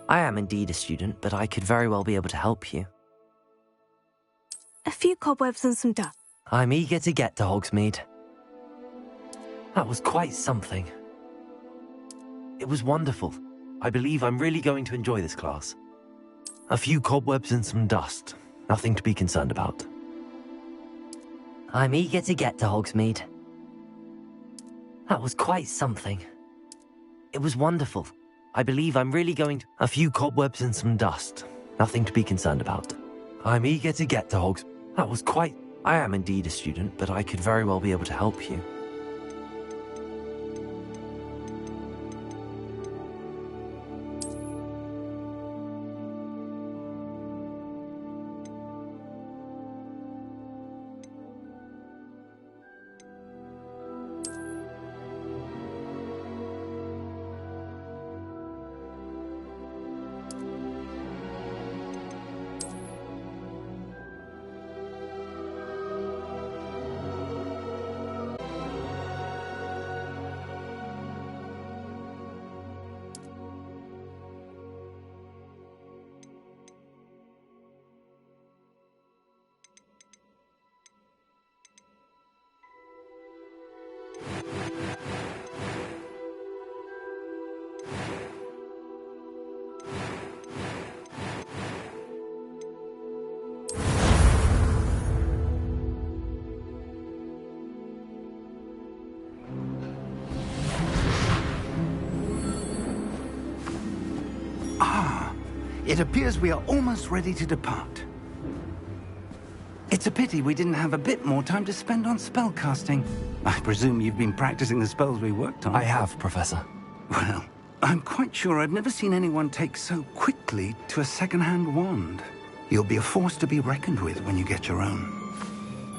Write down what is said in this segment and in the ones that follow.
I am indeed a student, but I could very well be able to help you. A few cobwebs and some dust. I'm eager to get to Hogsmeade. That was quite something. It was wonderful. I believe I'm really going to enjoy this class. A few cobwebs and some dust. Nothing to be concerned about. I'm eager to get to Hogsmeade. That was quite something. It was wonderful. I believe I'm really going to... A few cobwebs and some dust. Nothing to be concerned about. I'm eager to get to Hogsmeade. That was quite... I am indeed a student, but I could very well be able to help you. It appears we are almost ready to depart. It's a pity we didn't have a bit more time to spend on spellcasting. I presume you've been practicing the spells we worked on. I have, Professor. Well, I'm quite sure I've never seen anyone take so quickly to a second-hand wand. You'll be a force to be reckoned with when you get your own.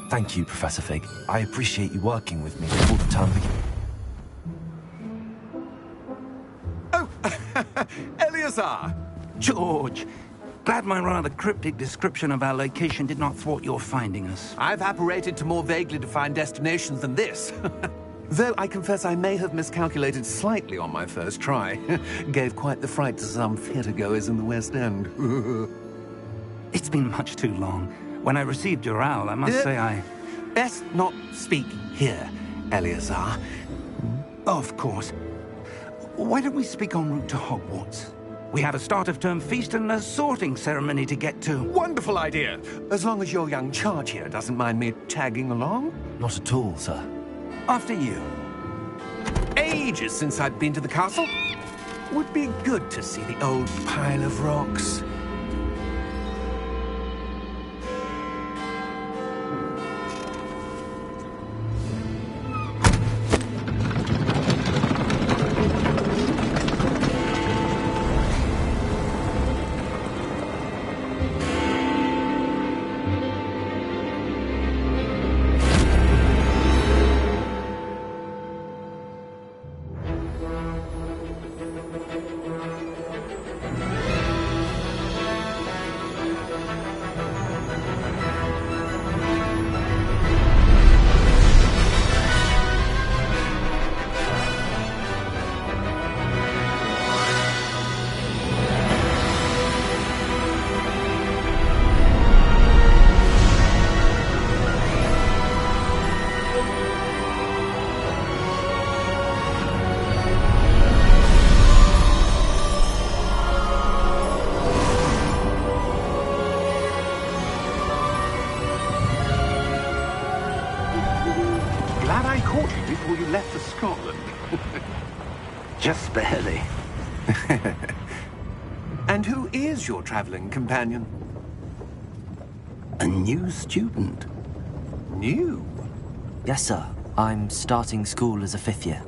Thank you, Professor Fig. I appreciate you working with me before the term begins. Oh, Eleazar! George, glad my rather cryptic description of our location did not thwart your finding us. I've apparated to more vaguely defined destinations than this. Though I confess I may have miscalculated slightly on my first try. Gave quite the fright to some theatre-goers in the West End. It's been much too long. When I received your owl, I must say I... Best not speak here, Eleazar. Of course. Why don't we speak en route to Hogwarts? We have a start-of-term feast and a sorting ceremony to get to. Wonderful idea! As long as your young charge here doesn't mind me tagging along. Not at all, sir. After you. Ages since I've been to the castle. Would be good to see the old pile of rocks. Before you left for Scotland. Just barely. And who is your traveling companion? A new student. New? Yes, sir. I'm starting school as a 5th year.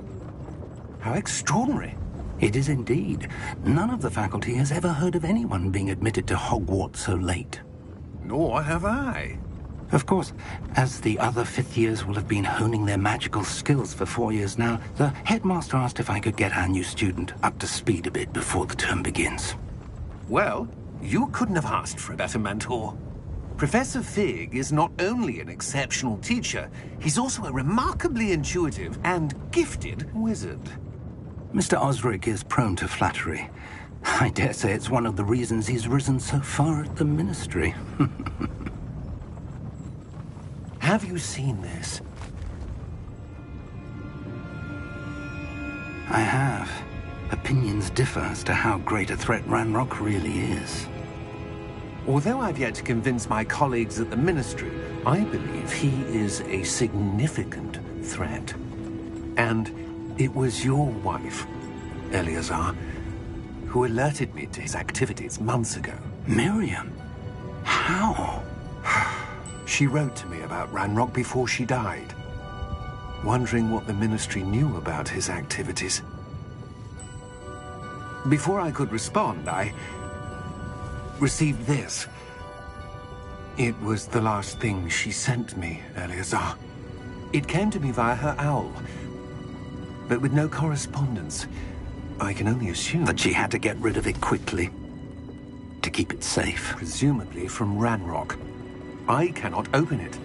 How extraordinary. It is indeed. None of the faculty has ever heard of anyone being admitted to Hogwarts so late. Nor have I. Of course, as the other 5th years will have been honing their magical skills for 4 years now, the headmaster asked if I could get our new student up to speed a bit before the term begins. Well, you couldn't have asked for a better mentor. Professor Fig is not only an exceptional teacher, he's also a remarkably intuitive and gifted wizard. Mr. Osric is prone to flattery. I dare say it's one of the reasons he's risen so far at the Ministry. Have you seen this? I have. Opinions differ as to how great a threat Ranrock really is. Although I've yet to convince my colleagues at the Ministry, I believe he is a significant threat. And it was your wife, Eleazar, who alerted me to his activities months ago. Miriam? How? She wrote to me about Ranrock before she died, wondering what the Ministry knew about his activities. Before I could respond, I received this. It was the last thing she sent me, Eleazar. It came to me via her owl, but with no correspondence. I can only assume That she had to get rid of it quickly, to keep it safe. presumably from Ranrock. I cannot open it.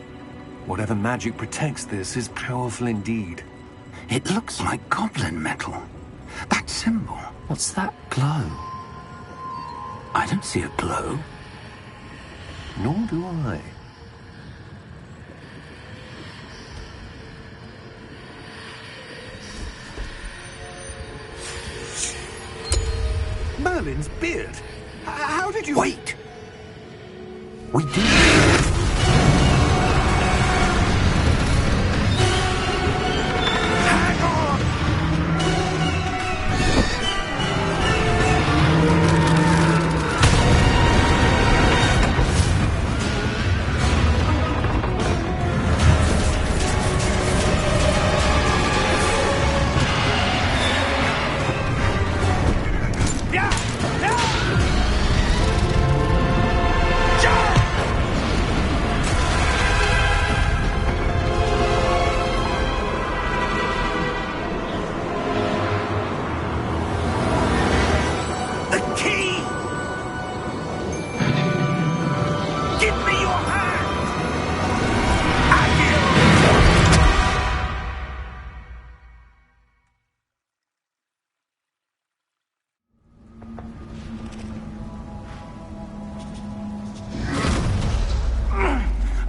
Whatever magic protects this is powerful indeed. It looks like goblin metal. That symbol. What's that glow? I don't see a glow. Nor do I. Merlin's beard! How did you... Wait! We do. Hang on!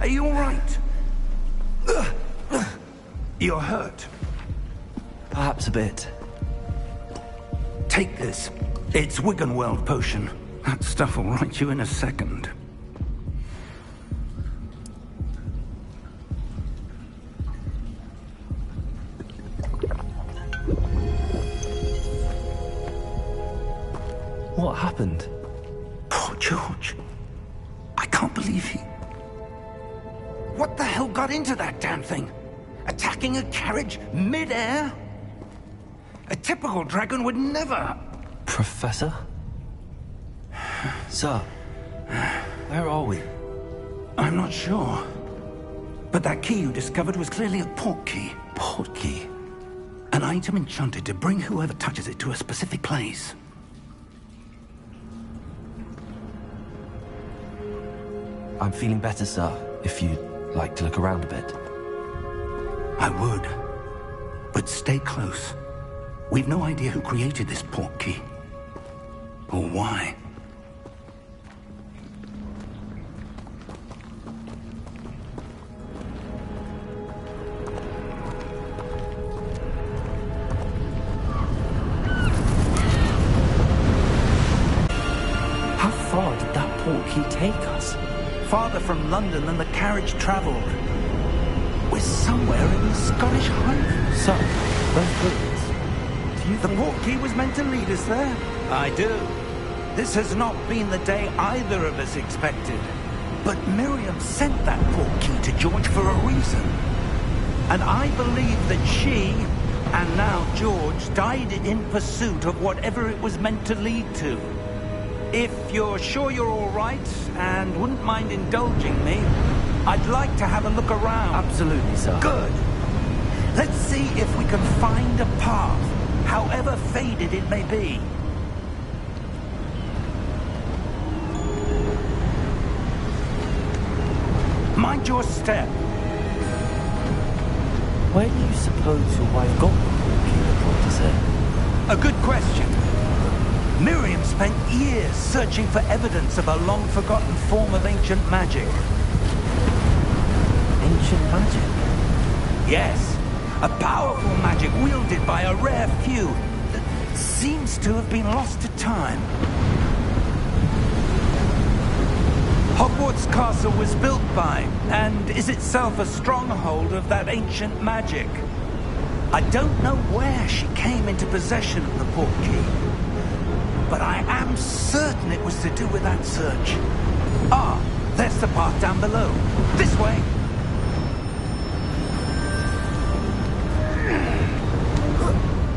Are you all right? You're hurt. Perhaps a bit. Take this. It's Wiggenweld potion. That stuff will right you in a second. What happened? Poor George. I can't believe he... What the hell got into that damn thing? Attacking a carriage mid-air? A typical dragon would never... Professor? Sir, where are we? I'm not sure. But that key you discovered was clearly a port key. Port key? An item enchanted to bring whoever touches it to a specific place. I'm feeling better, sir, if you'd like to look around a bit. I would. But stay close. We've no idea who created this port key. Or why. How far did that port key take us? Farther from London than the carriage travelled. We're somewhere in the Scottish Highlands. Sir, those buildings. Do you The think... port key was meant to lead us there? I do. This has not been the day either of us expected. But Miriam sent that port key to George for a reason. And I believe that she, and now George, died in pursuit of whatever it was meant to lead to. If you're sure you're all right, and wouldn't mind indulging me, I'd like to have a look around. Absolutely, sir. Good. Let's see if we can find a path, however faded it may be. Mind your step. Where do you suppose your wife got the port key that brought us here? A good question. Miriam spent years searching for evidence of a long-forgotten form of ancient magic. Ancient magic? Yes, a powerful magic wielded by a rare few that seems to have been lost to time. Hogwarts Castle was built by, and is itself a stronghold of that ancient magic. I don't know where she came into possession of the portkey, but I am certain it was to do with that search. Ah, there's the path down below. This way!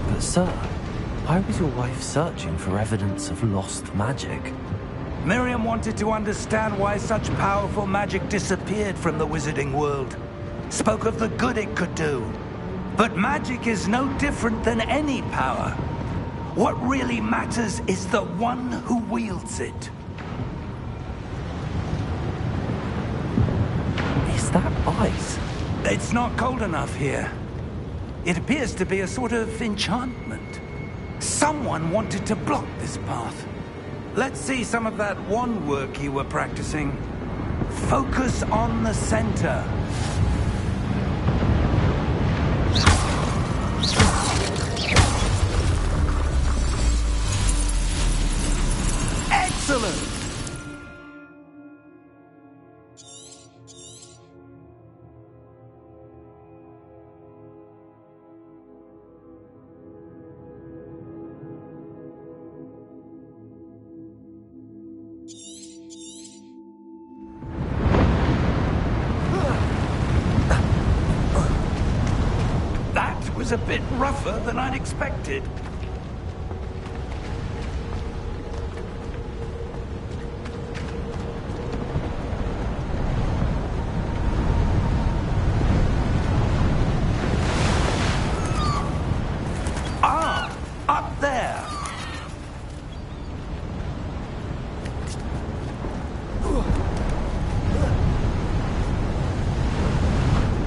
But sir, why was your wife searching for evidence of lost magic? Miriam wanted to understand why such powerful magic disappeared from the wizarding world. Spoke of the good it could do. But magic is no different than any power. What really matters is the one who wields it. Is that ice? It's not cold enough here. It appears to be a sort of enchantment. Someone wanted to block this path. Let's see some of that wand work you were practicing. Focus on the center. Excellent! Was a bit rougher than I'd expected. Ah, up there.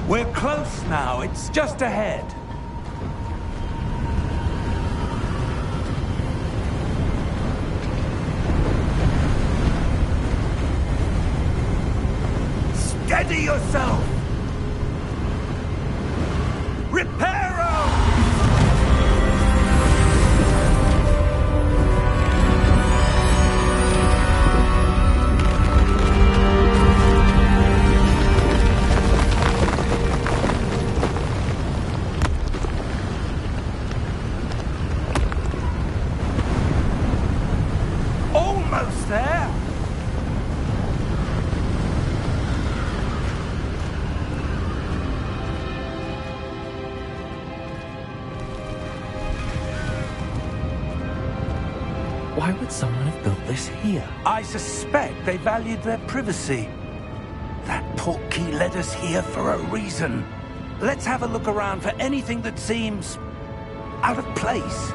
We're close now. It's just ahead. Steady yourself! Reparo! Almost there! Why would someone have built this here? I suspect they valued their privacy. That portkey led us here for a reason. Let's have a look around for anything that seems out of place.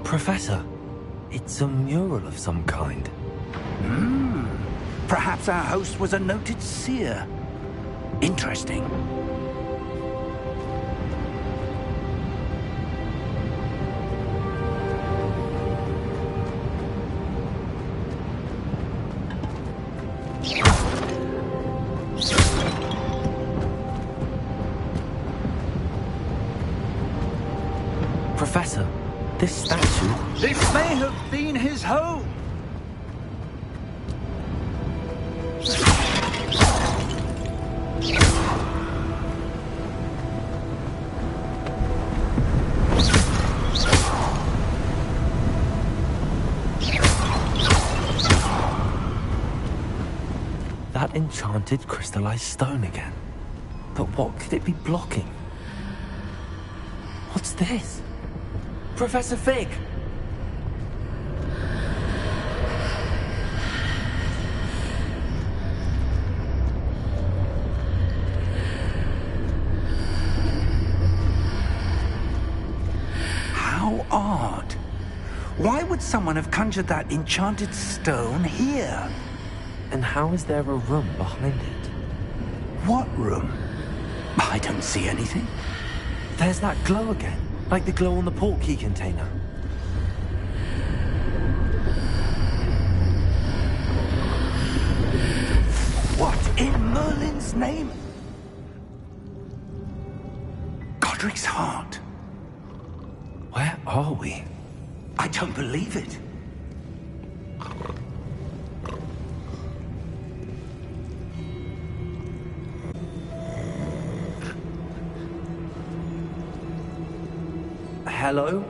Professor, it's a mural of some kind. Perhaps our host was a noted seer. Interesting. Professor, this statue... This may have been his home. That enchanted crystallized stone again. But what could it be blocking? What's this? Professor Fig! How odd. Why would someone have conjured that enchanted stone here? And how is there a room behind it? What room? I don't see anything. There's that glow again, like the glow on the portkey container. What in Merlin's name? Godric's heart. Where are we? I don't believe it. Hello?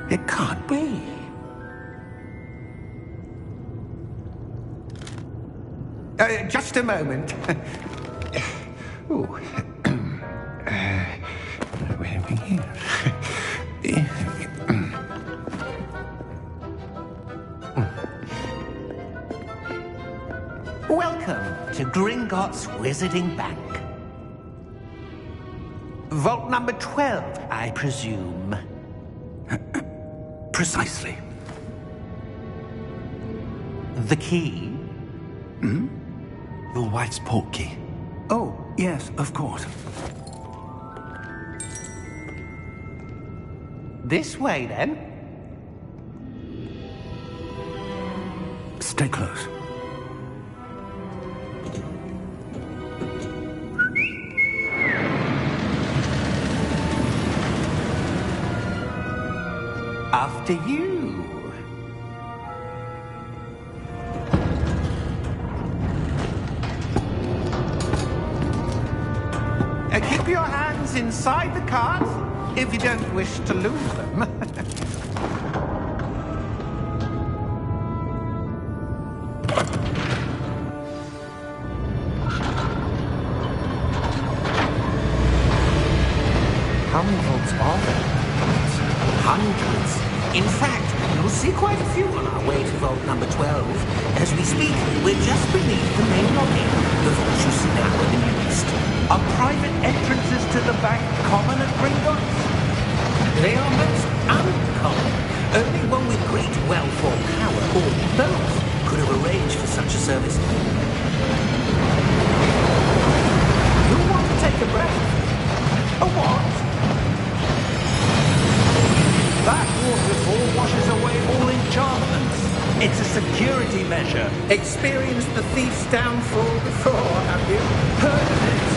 It can't be. Just a moment. Ooh. Where are we here? Welcome to Gringotts Wizarding Bank. Vault number 12, I presume. Precisely. The key? Your wife's portkey. Oh, yes, of course. This way, then. Stay close. After you. Keep your hands inside the cart if you don't wish to lose them. How many vaults are there? Hundreds. In fact, you'll see quite a few on our way to vault number 12. As we speak, we're just beneath the main lobby, the vault you see now in the east. Are private entrances to the bank common at Gringotts? They are most uncommon. Only one with great wealth or power, or both, could have arranged for such a service. You'll want to take a breath. A what? That waterfall washes away all enchantments. It's a security measure. Experienced the thief's downfall before, have you? Heard of it?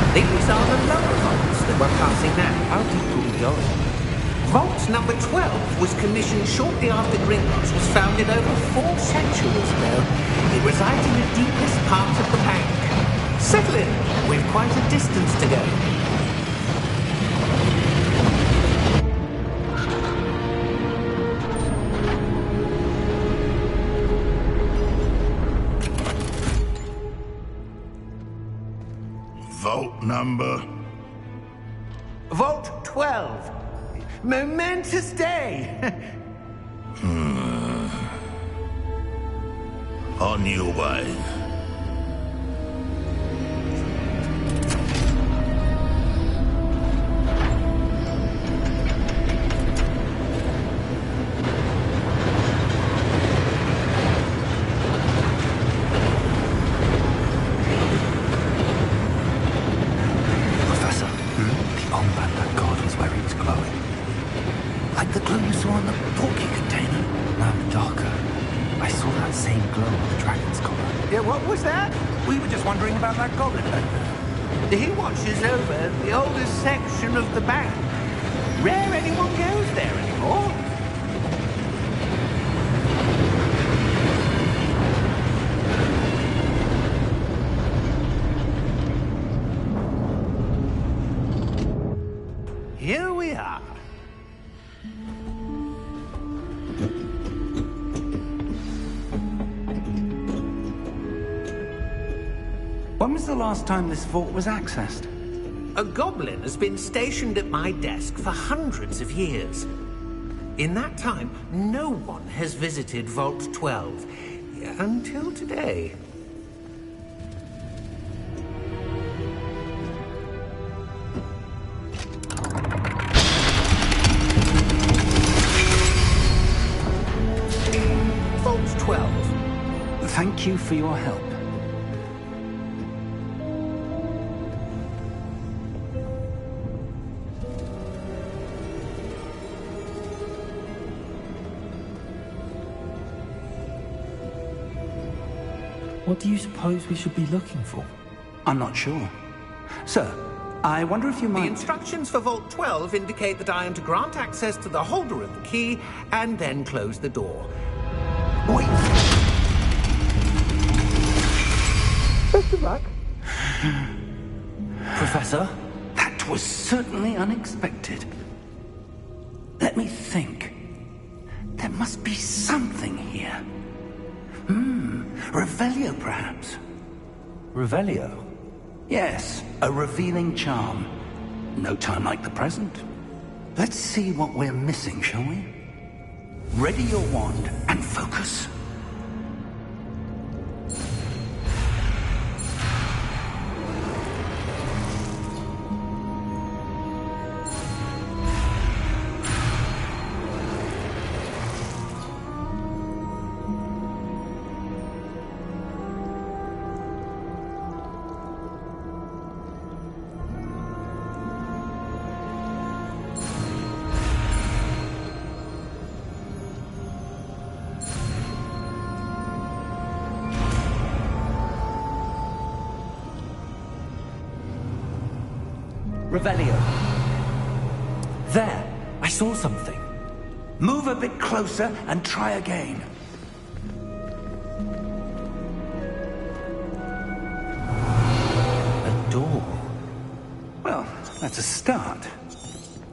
These are the lower vaults that we're passing now. How deep are we going? Vault number 12 was commissioned shortly after Gringotts was founded over 4 centuries ago. It resides in the deepest part of the bank. Settle in. We've quite a distance to go. Vault number? Vault 12. Momentous day. On your way. glow you saw in the porky container? No, darker. I saw that same glow on the dragon's collar. Yeah, what was that? We were just wondering about that goblin back there. He watches over the oldest section of the bank. Rare anyone goes there anymore. Here we are. When was the last time this vault was accessed? A goblin has been stationed at my desk for hundreds of years. In that time, no one has visited Vault 12 until today. Vault 12. Thank you for your help. What do you suppose we should be looking for? I'm not sure. Sir, I wonder if you The might... instructions for Vault 12 indicate that I am to grant access to the holder of the key and then close the door. Wait! Best of luck. Professor? That was certainly unexpected. Let me think. There must be something here. Revelio, perhaps? Revelio? Yes, a revealing charm. No time like the present. Let's see what we're missing, shall we? Ready your wand and focus. Revelio. There! I saw something. Move a bit closer and try again. A door. Well, that's a start.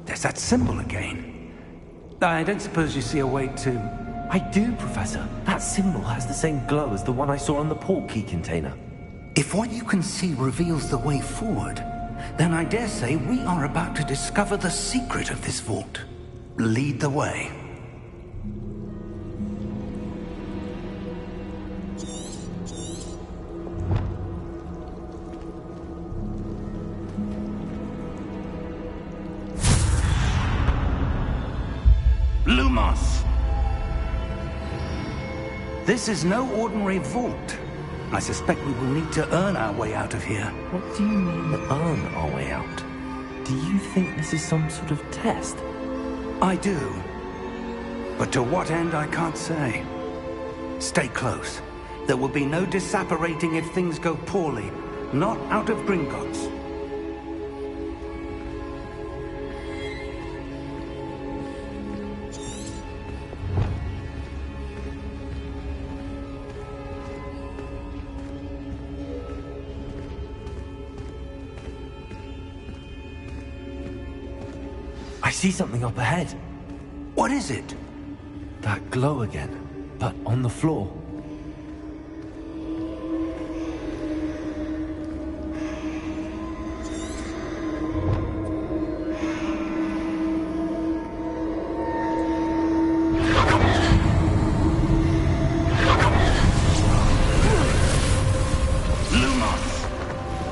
There's that symbol again. I don't suppose you see a way to... I do, Professor. That symbol has the same glow as the one I saw on the port key container. If what you can see reveals the way forward, then I dare say we are about to discover the secret of this vault. Lead the way. Lumos! This is no ordinary vault. I suspect we will need to earn our way out of here. What do you mean, earn our way out? Do you think this is some sort of test? I do. But to what end, I can't say. Stay close. There will be no disapparating if things go poorly. Not out of Gringotts. I see something up ahead. What is it? That glow again, but on the floor.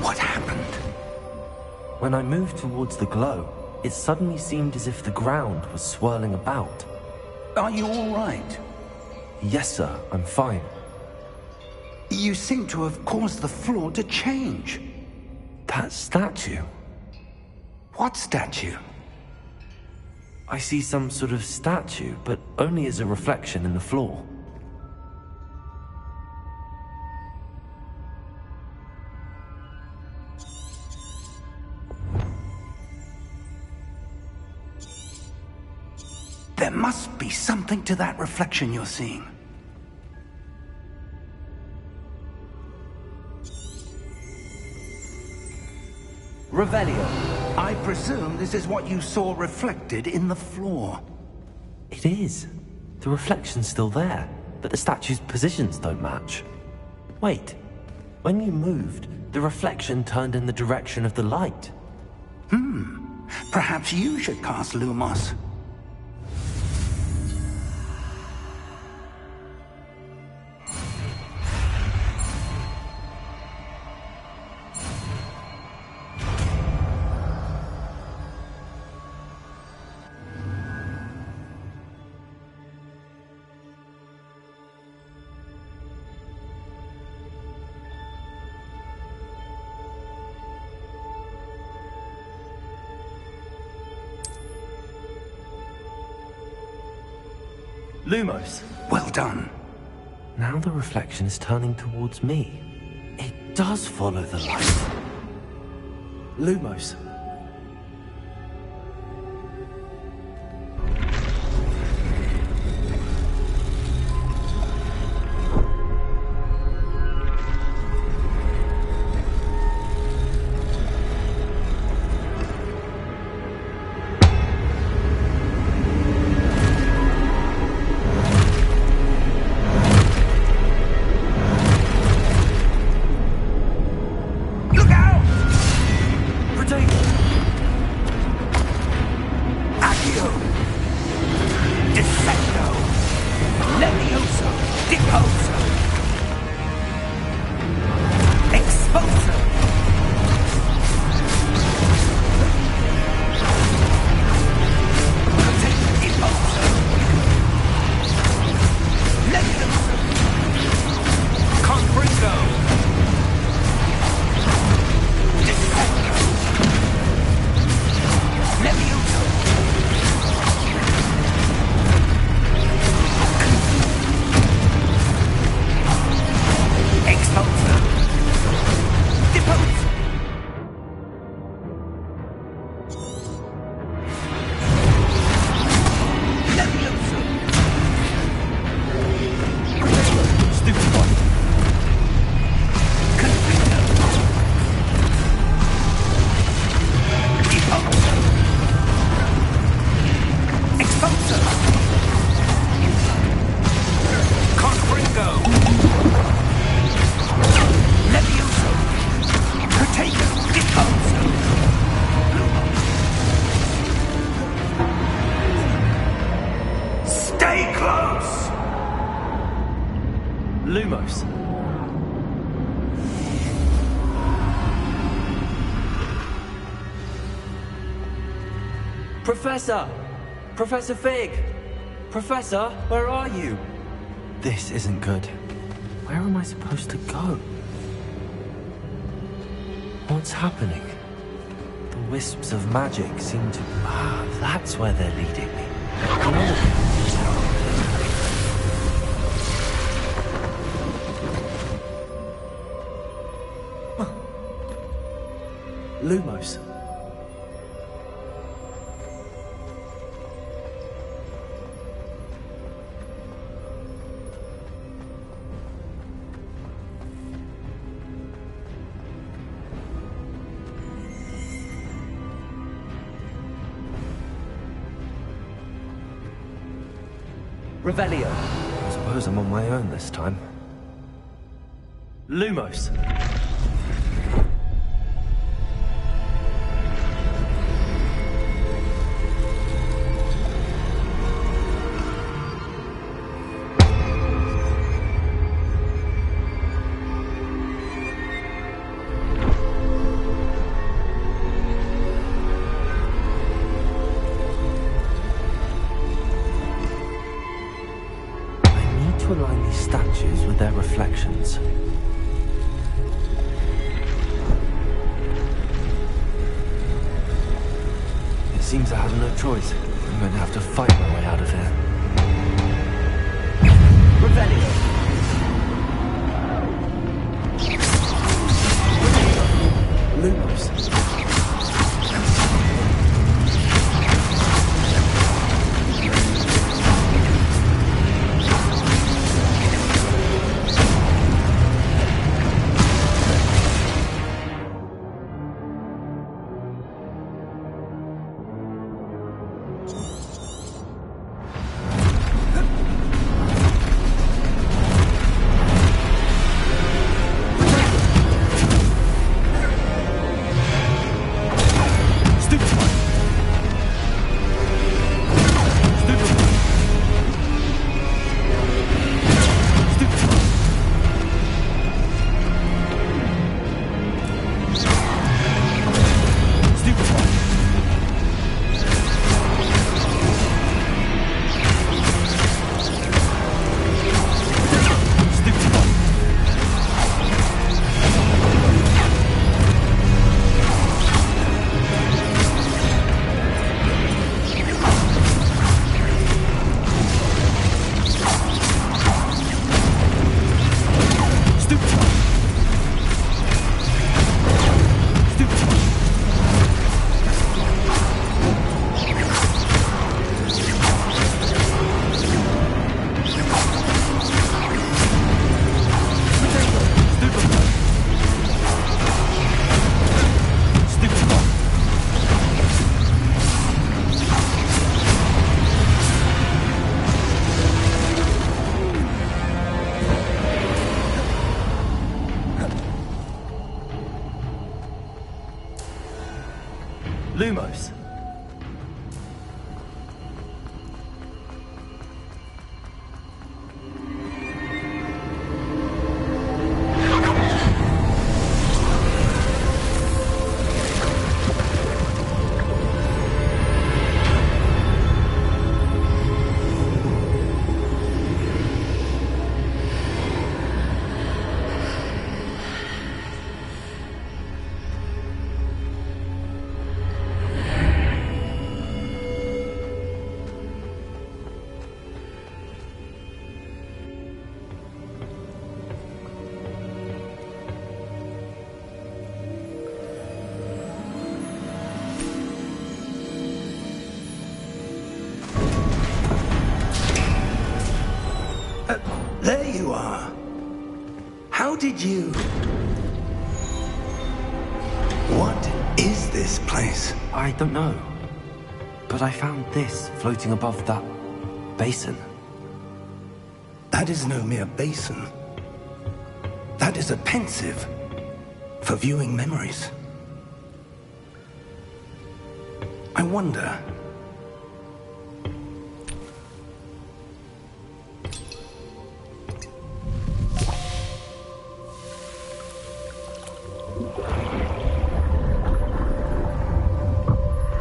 What happened? When I moved towards the glow, it suddenly seemed as if the ground was swirling about. Are you all right? Yes, sir, I'm fine. You seem to have caused the floor to change. That statue? What statue? I see some sort of statue, but only as a reflection in the floor. There must be something to that reflection you're seeing. Revelio. I presume this is what you saw reflected in the floor. It is. The reflection's still there, but the statue's positions don't match. Wait. When you moved, the reflection turned in the direction of the light. Perhaps you should cast Lumos. Lumos. Well done. Now the reflection is turning towards me. It does follow the light. Lumos. Lumos. Professor! Professor Fig! Professor, where are you? This isn't good. Where am I supposed to go? What's happening? The wisps of magic seem to... Ah, that's where they're leading me. Lumos. Revelio. I suppose I'm on my own this time. Lumos. To align these statues with their reflections. It seems I have no choice. I'm going to have to fight my way out of here. Lumos. Lumos. There you are. How did you... What is this place? I don't know. But I found this floating above that basin. That is no mere basin. That is a pensive for viewing memories. I wonder...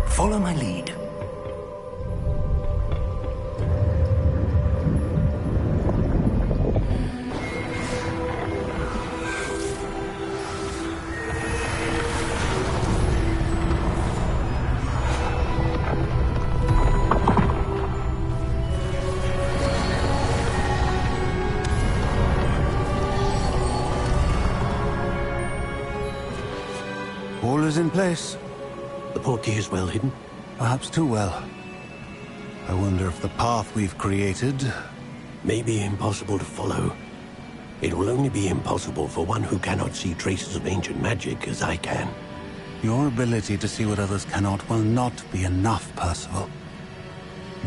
Follow my lead. All is in place. The portkey is well hidden? Perhaps too well. I wonder if the path we've created... May be impossible to follow. It will only be impossible for one who cannot see traces of ancient magic as I can. Your ability to see what others cannot will not be enough, Percival.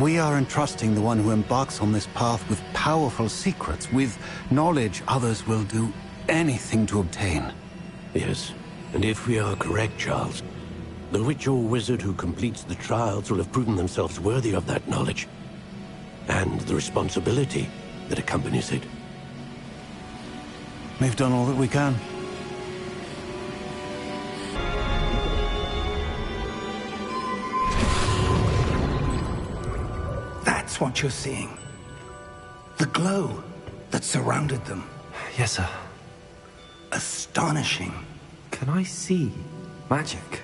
We are entrusting the one who embarks on this path with powerful secrets, with knowledge others will do anything to obtain. Yes, and if we are correct, Charles, the witch or wizard who completes the trials will have proven themselves worthy of that knowledge, and the responsibility that accompanies it. We've done all that we can. That's what you're seeing. The glow that surrounded them. Yes, sir. Astonishing. Can I see magic?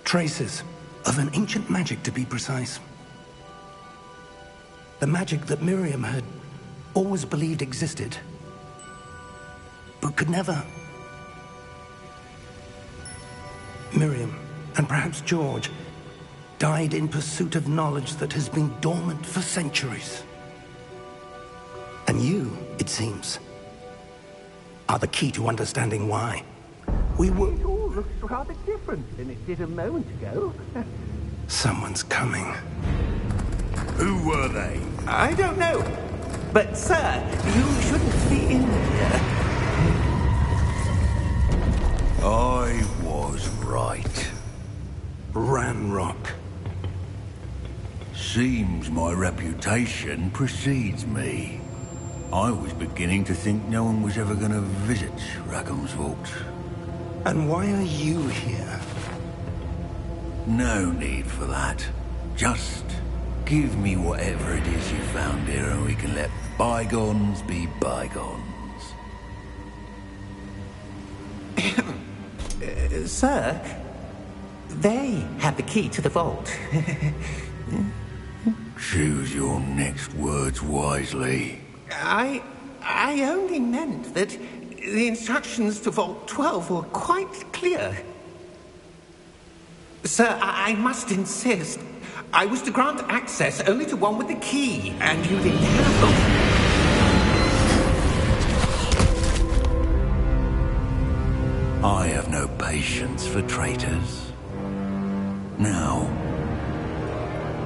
Traces of an ancient magic, to be precise. The magic that Miriam had always believed existed, but could never. Miriam, and perhaps George, died in pursuit of knowledge that has been dormant for centuries. And you, it seems, are the key to understanding why. We were... It all looks rather different than it did a moment ago. Someone's coming. Who were they? I don't know. But, sir, you shouldn't be in here. I was right. Ranrock. Seems my reputation precedes me. I was beginning to think no one was ever going to visit Rackham's Vault. And why are you here? No need for that. Just give me whatever it is you found here and we can let bygones be bygones. Sir, they have the key to the vault. Choose your next words wisely. I only meant that the instructions to Vault 12 were quite clear. Sir, I must insist. I was to grant access only to one with the key, and you didn't have them. I have no patience for traitors. Now,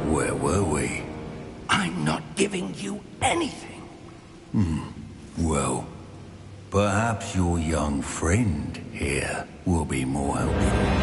where were we? I'm not giving you anything. Well, perhaps your young friend here will be more helpful.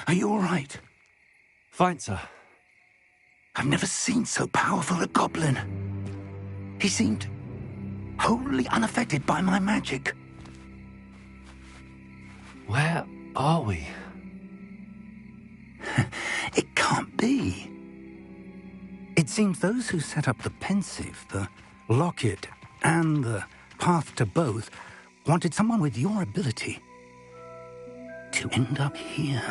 Are you all right? Fine, sir. I've never seen so powerful a goblin. He seemed wholly unaffected by my magic. Where are we? It can't be. It seems those who set up the pensive, the locket, and the path to both wanted someone with your ability to end up here.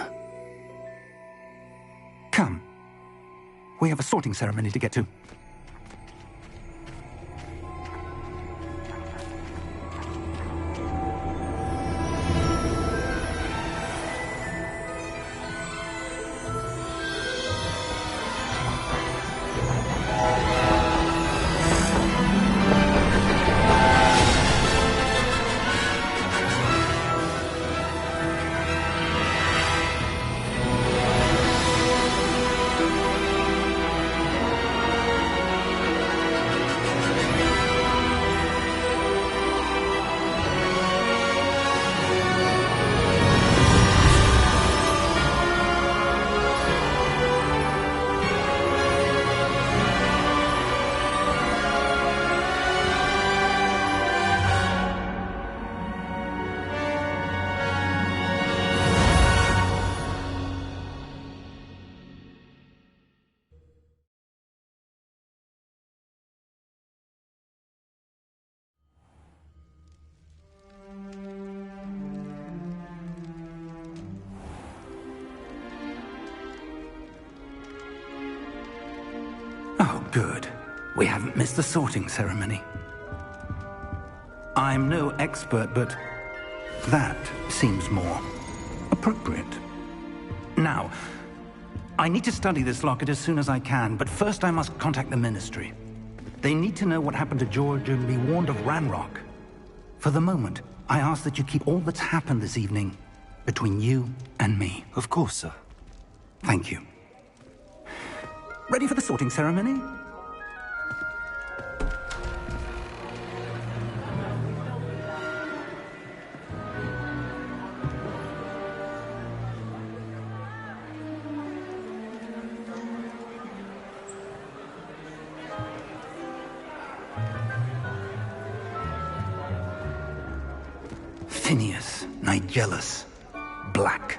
Come. We have a sorting ceremony to get to. Oh, good. We haven't missed the sorting ceremony. I'm no expert, but That seems more appropriate. Now, I need to study this locket as soon as I can, but first I must contact the Ministry. They need to know what happened to George and be warned of Ranrock. For the moment, I ask that you keep all that's happened this evening between you and me. Of course, sir. Thank you. Ready for the sorting ceremony? Phineas, Nigellus, Black.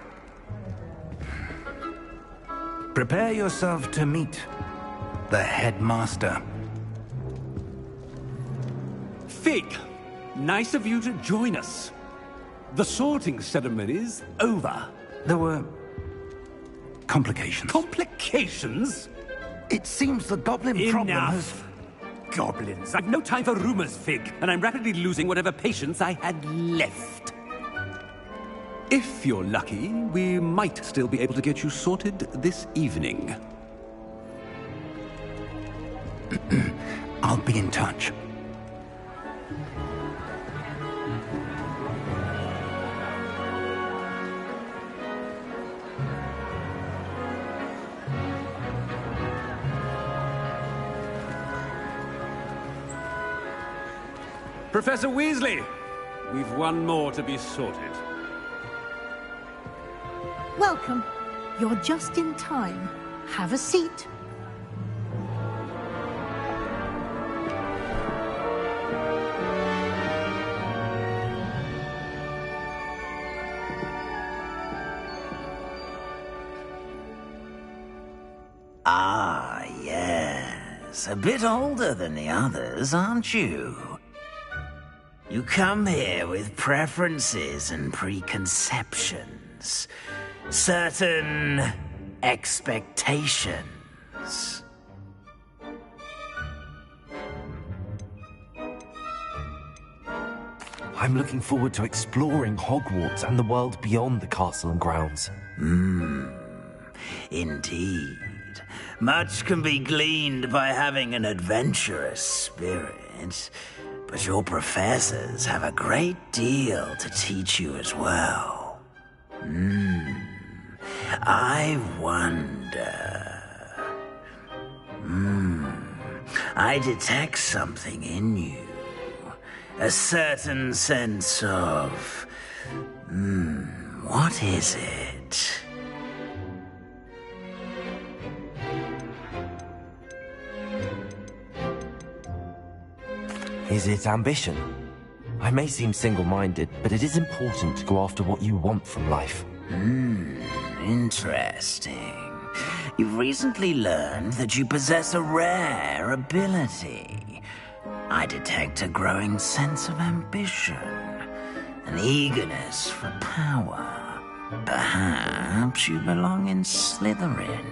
Prepare yourself to meet the headmaster. Fig, nice of you to join us. The sorting ceremony's over. There were complications. Complications? It seems the goblin problem has... Enough! Goblins. I've no time for rumors, Fig, and I'm rapidly losing whatever patience I had left. If you're lucky, we might still be able to get you sorted this evening. I'll be in touch. Professor Weasley, we've one more to be sorted. Welcome. You're just in time. Have a seat. Ah, yes. A bit older than the others, aren't you? You come here with preferences and preconceptions. Certain expectations. I'm looking forward to exploring Hogwarts and the world beyond the castle and grounds. Indeed. Much can be gleaned by having an adventurous spirit, but your professors have a great deal to teach you as well. I wonder... I detect something in you. A certain sense of... what is it? Is it ambition? I may seem single-minded, but it is important to go after what you want from life. Interesting. You've recently learned that you possess a rare ability. I detect a growing sense of ambition, an eagerness for power. Perhaps you belong in Slytherin.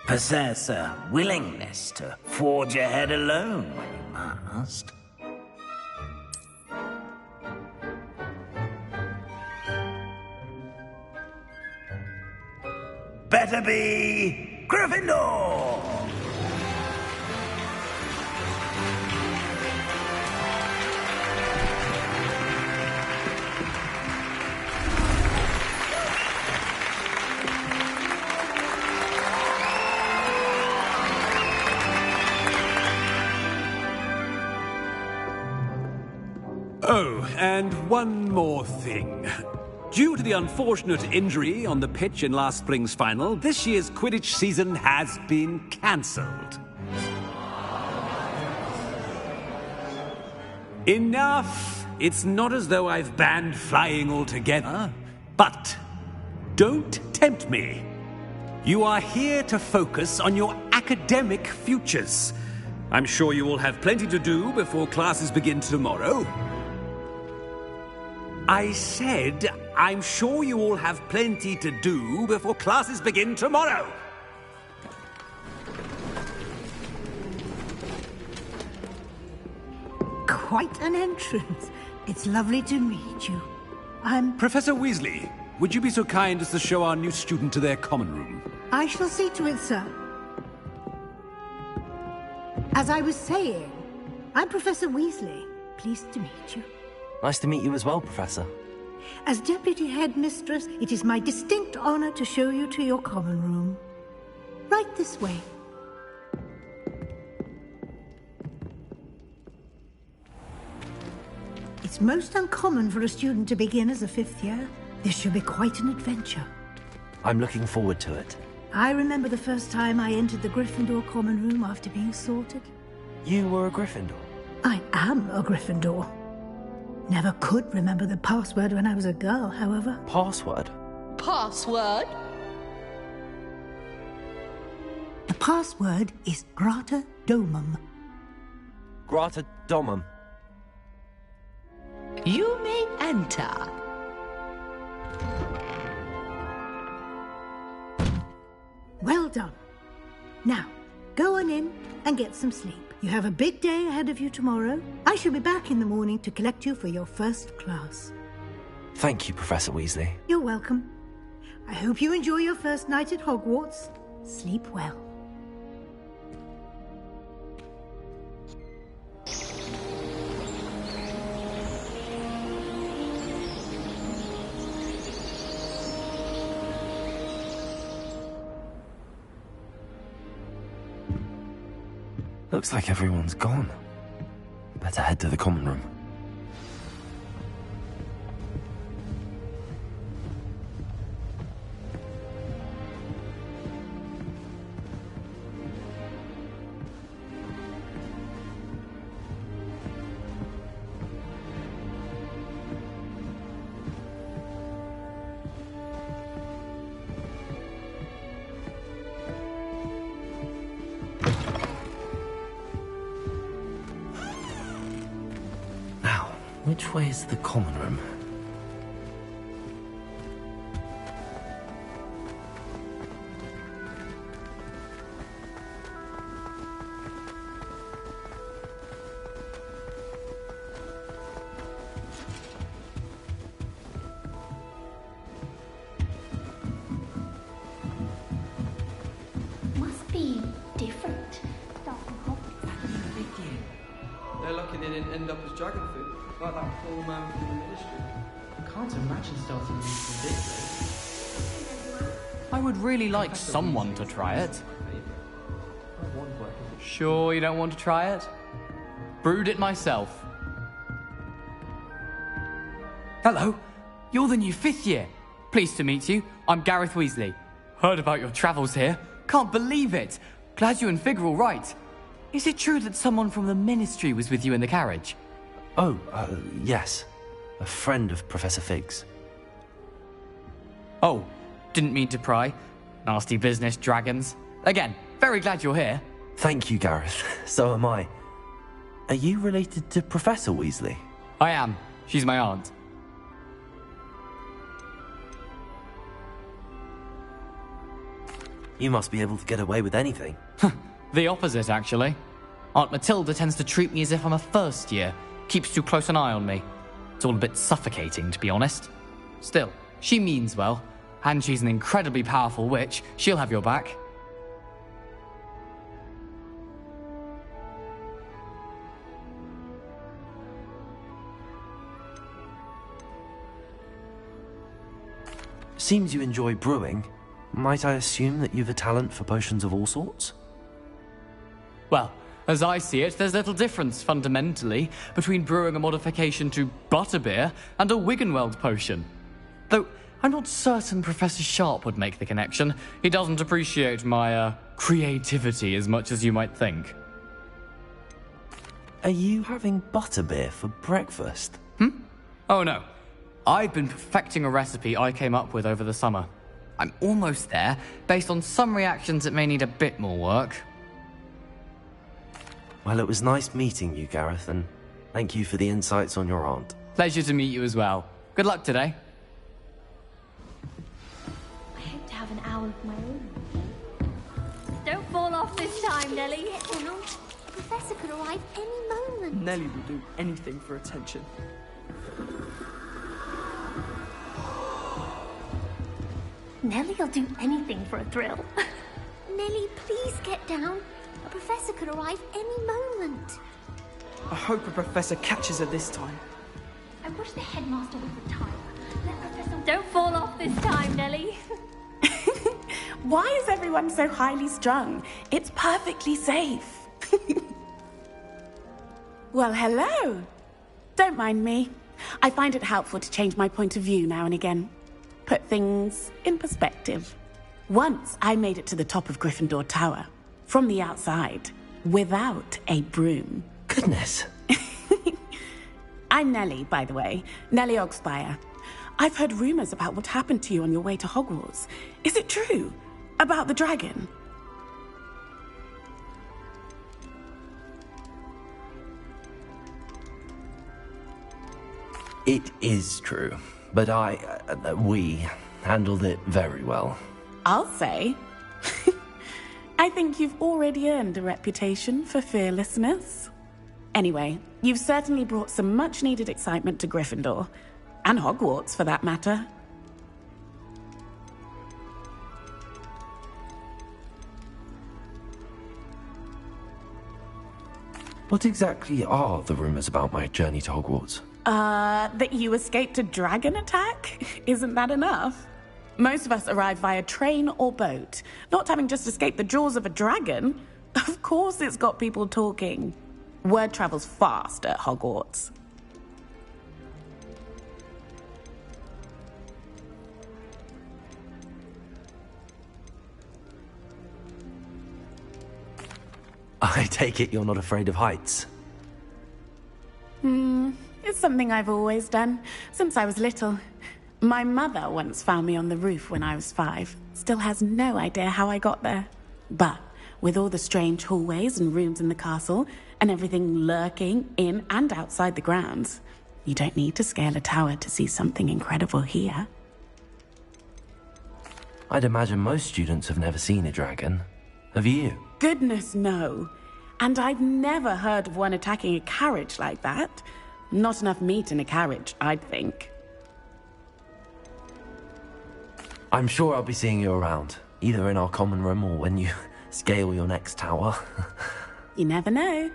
Possess a willingness to forge ahead alone when you must. Better be Gryffindor! Oh, and one more thing. Due to the unfortunate injury on the pitch in last spring's final, this year's Quidditch season has been cancelled. Enough! It's not as though I've banned flying altogether, but Don't tempt me. You are here to focus on your academic futures. I'm sure you will have plenty to do before classes begin tomorrow. I said, I'm sure you all have plenty to do before classes begin tomorrow. Quite an entrance. It's lovely to meet you. I'm... Professor Weasley, would you be so kind as to show our new student to their common room? I shall see to it, sir. As I was saying, I'm Professor Weasley. Pleased to meet you. Nice to meet you as well, Professor. As Deputy Headmistress, it is my distinct honor to show you to your common room. Right this way. It's most uncommon for a student to begin as a fifth year. This should be quite an adventure. I'm looking forward to it. I remember the first time I entered the Gryffindor common room after being sorted. You were a Gryffindor? I am a Gryffindor. Never could remember the password when I was a girl, however. Password? Password? The password is Grata Domum. Grata Domum. You may enter. Well done. Now, go on in and get some sleep. You have a big day ahead of you tomorrow. I shall be back in the morning to collect you for your first class. Thank you, Professor Weasley. You're welcome. I hope you enjoy your first night at Hogwarts. Sleep well. Looks like everyone's gone. Better head to the common room. Which way is the common room? Must be different. They're lucky they didn't end up as dragon food. Like that poor man from the ministry. I can't imagine starting with this place. I would really like someone to try it. Sure you don't want to try it? Brewed it myself. Hello, you're the new fifth year. Pleased to meet you. I'm Gareth Weasley. Heard about your travels here. Can't believe it. Glad you and Fig are all right. Is it true that someone from the ministry was with you in the carriage? Oh, yes. A friend of Professor Fig's. Oh, didn't mean to pry. Nasty business, dragons. Again, very glad you're here. Thank you, Gareth. So am I. Are you related to Professor Weasley? I am. She's my aunt. You must be able to get away with anything. The opposite, actually. Aunt Matilda tends to treat me as if I'm a first year. Keeps too close an eye on me. It's all a bit suffocating, to be honest. Still, she means well, and she's an incredibly powerful witch. She'll have your back. Seems you enjoy brewing. Might I assume that you've a talent for potions of all sorts? Well, as I see it, there's little difference, fundamentally, between brewing a modification to butterbeer and a Wiggenweld potion. Though, I'm not certain Professor Sharp would make the connection. He doesn't appreciate my, creativity as much as you might think. Are you having butterbeer for breakfast? Oh no. I've been perfecting a recipe I came up with over the summer. I'm almost there, based on some reactions that may need a bit more work. Well, it was nice meeting you, Gareth, and thank you for the insights on your aunt. Pleasure to meet you as well. Good luck today. I hope to have an hour of my own. Don't fall off this time, Nellie. The Professor could arrive any moment. Nellie will do anything for attention. Nellie'll do anything for a thrill. Nellie, please get down. A professor could arrive any moment. I hope a professor catches her this time. I wish the headmaster would retire. Let Professor... Don't fall off this time, Nellie. Why is everyone so highly strung? It's perfectly safe. Well, hello. Don't mind me. I find it helpful to change my point of view now and again. Put things in perspective. Once I made it to the top of Gryffindor Tower, from the outside, without a broom. Goodness. I'm Nellie, by the way. Nellie Ogspire. I've heard rumors about what happened to you on your way to Hogwarts. Is it true? About the dragon? It is true, but we handled it very well. I'll say. I think you've already earned a reputation for fearlessness. Anyway, you've certainly brought some much-needed excitement to Gryffindor. And Hogwarts, for that matter. What exactly are the rumors about my journey to Hogwarts? That you escaped a dragon attack? Isn't that enough? Most of us arrive via train or boat, not having just escaped the jaws of a dragon. Of course it's got people talking. Word travels fast at Hogwarts. I take it you're not afraid of heights? It's something I've always done, since I was little. My mother once found me on the roof when I was 5. Still has no idea how I got there. But with all the strange hallways and rooms in the castle, and everything lurking in and outside the grounds, you don't need to scale a tower to see something incredible here. I'd imagine most students have never seen a dragon. Have you? Goodness, no. And I've never heard of one attacking a carriage like that. Not enough meat in a carriage, I'd think. I'm sure I'll be seeing you around, either in our common room or when you scale your next tower. You never know.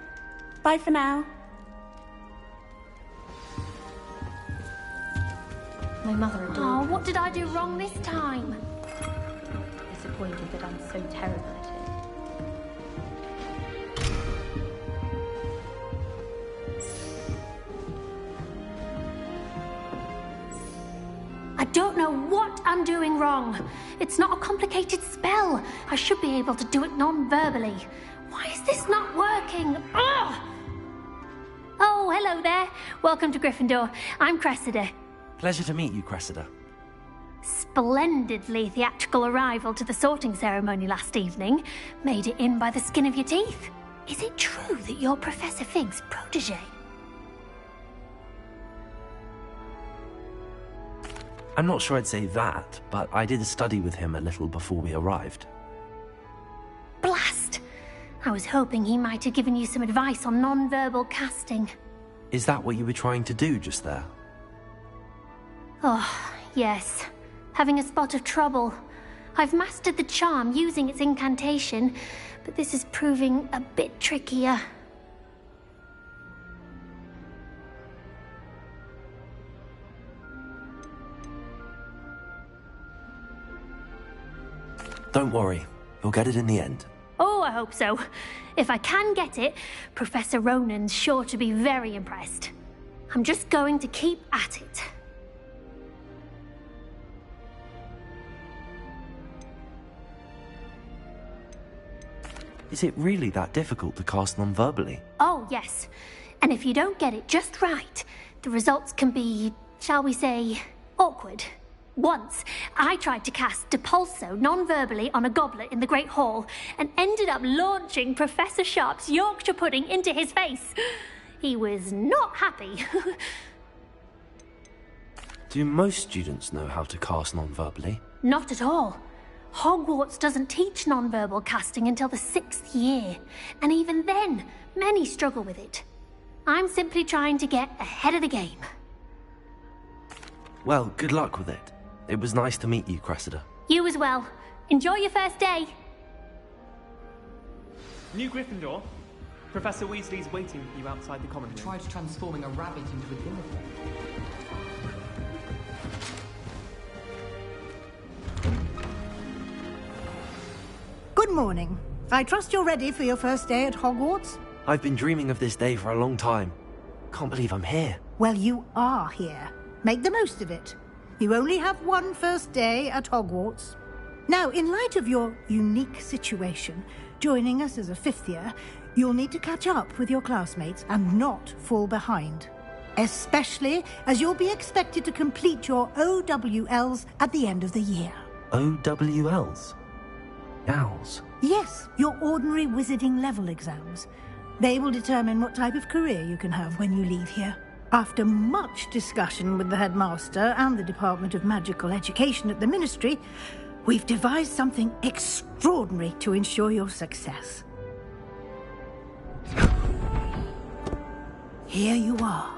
Bye for now. My mother adored Oh, what did I do wrong this time? Disappointed that I'm so terrible at it. I don't know what I'm doing wrong. It's not a complicated spell. I should be able to do it non-verbally. Why is this not working? Ugh! Oh, hello there. Welcome to Gryffindor. I'm Cressida. Pleasure to meet you, Cressida. Splendidly theatrical arrival to the sorting ceremony last evening. Made it in by the skin of your teeth. Is it true that you're Professor Fig's protege? I'm not sure I'd say that, but I did study with him a little before we arrived. Blast! I was hoping he might have given you some advice on non-verbal casting. Is that what you were trying to do just there? Oh, yes. Having a spot of trouble. I've mastered the charm using its incantation, but this is proving a bit trickier. Don't worry, you'll get it in the end. Oh, I hope so. If I can get it, Professor Ronan's sure to be very impressed. I'm just going to keep at it. Is it really that difficult to cast non-verbally? Oh, yes. And if you don't get it just right, the results can be, shall we say, awkward. Once, I tried to cast Depulso non-verbally on a goblet in the Great Hall and ended up launching Professor Sharp's Yorkshire pudding into his face. He was not happy. Do most students know how to cast non-verbally? Not at all. Hogwarts doesn't teach non-verbal casting until the 6th year, and even then, many struggle with it. I'm simply trying to get ahead of the game. Well, good luck with it. It was nice to meet you, Cressida. You as well. Enjoy your first day. New Gryffindor. Professor Weasley's waiting for you outside the common room. Tried transforming a rabbit into a unicorn. Good morning. I trust you're ready for your first day at Hogwarts? I've been dreaming of this day for a long time. Can't believe I'm here. Well, you are here. Make the most of it. You only have one first day at Hogwarts. Now, in light of your unique situation, joining us as a 5th year, you'll need to catch up with your classmates and not fall behind. Especially as you'll be expected to complete your OWLs at the end of the year. OWLs? Owls? Yes, your ordinary wizarding level exams. They will determine what type of career you can have when you leave here. After much discussion with the headmaster and the Department of Magical Education at the Ministry, we've devised something extraordinary to ensure your success. Here you are.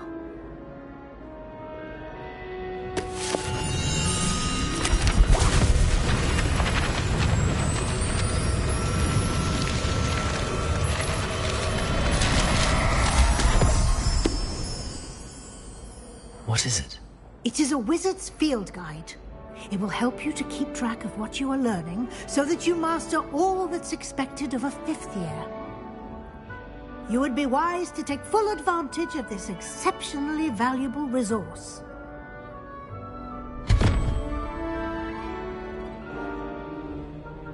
What is it? It is a wizard's field guide. It will help you to keep track of what you are learning so that you master all that's expected of a 5th year. You would be wise to take full advantage of this exceptionally valuable resource.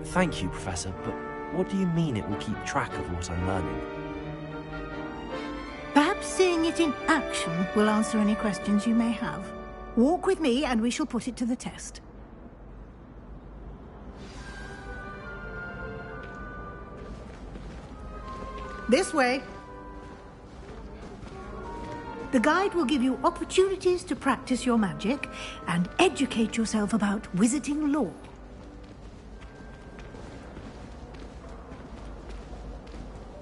Thank you, Professor, but what do you mean it will keep track of what I'm learning? Perhaps seeing it in action will answer any questions you may have. Walk with me and we shall put it to the test. This way. The guide will give you opportunities to practice your magic and educate yourself about wizarding lore.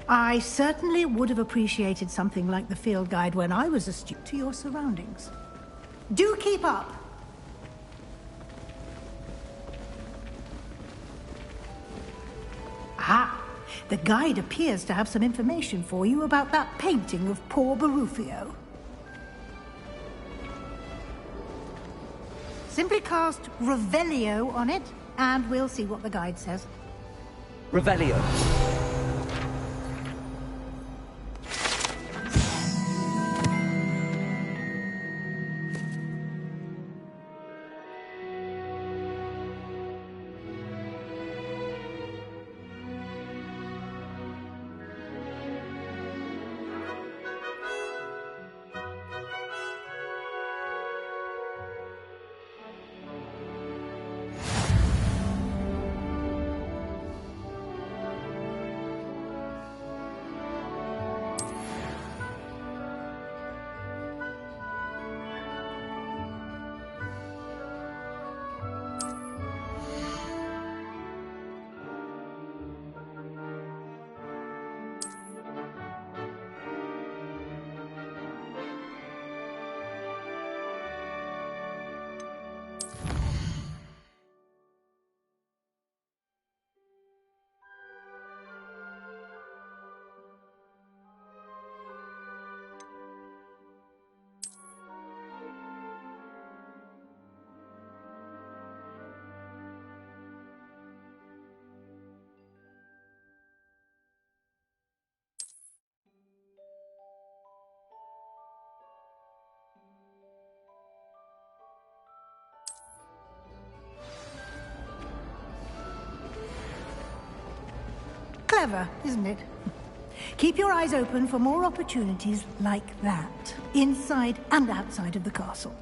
I certainly would have appreciated something like the field guide when I was a student to your surroundings. Do keep up! Ah, the guide appears to have some information for you about that painting of poor Barufio. Simply cast Revelio on it, and we'll see what the guide says. Revelio. Clever, isn't it? Keep your eyes open for more opportunities like that, inside and outside of the castle.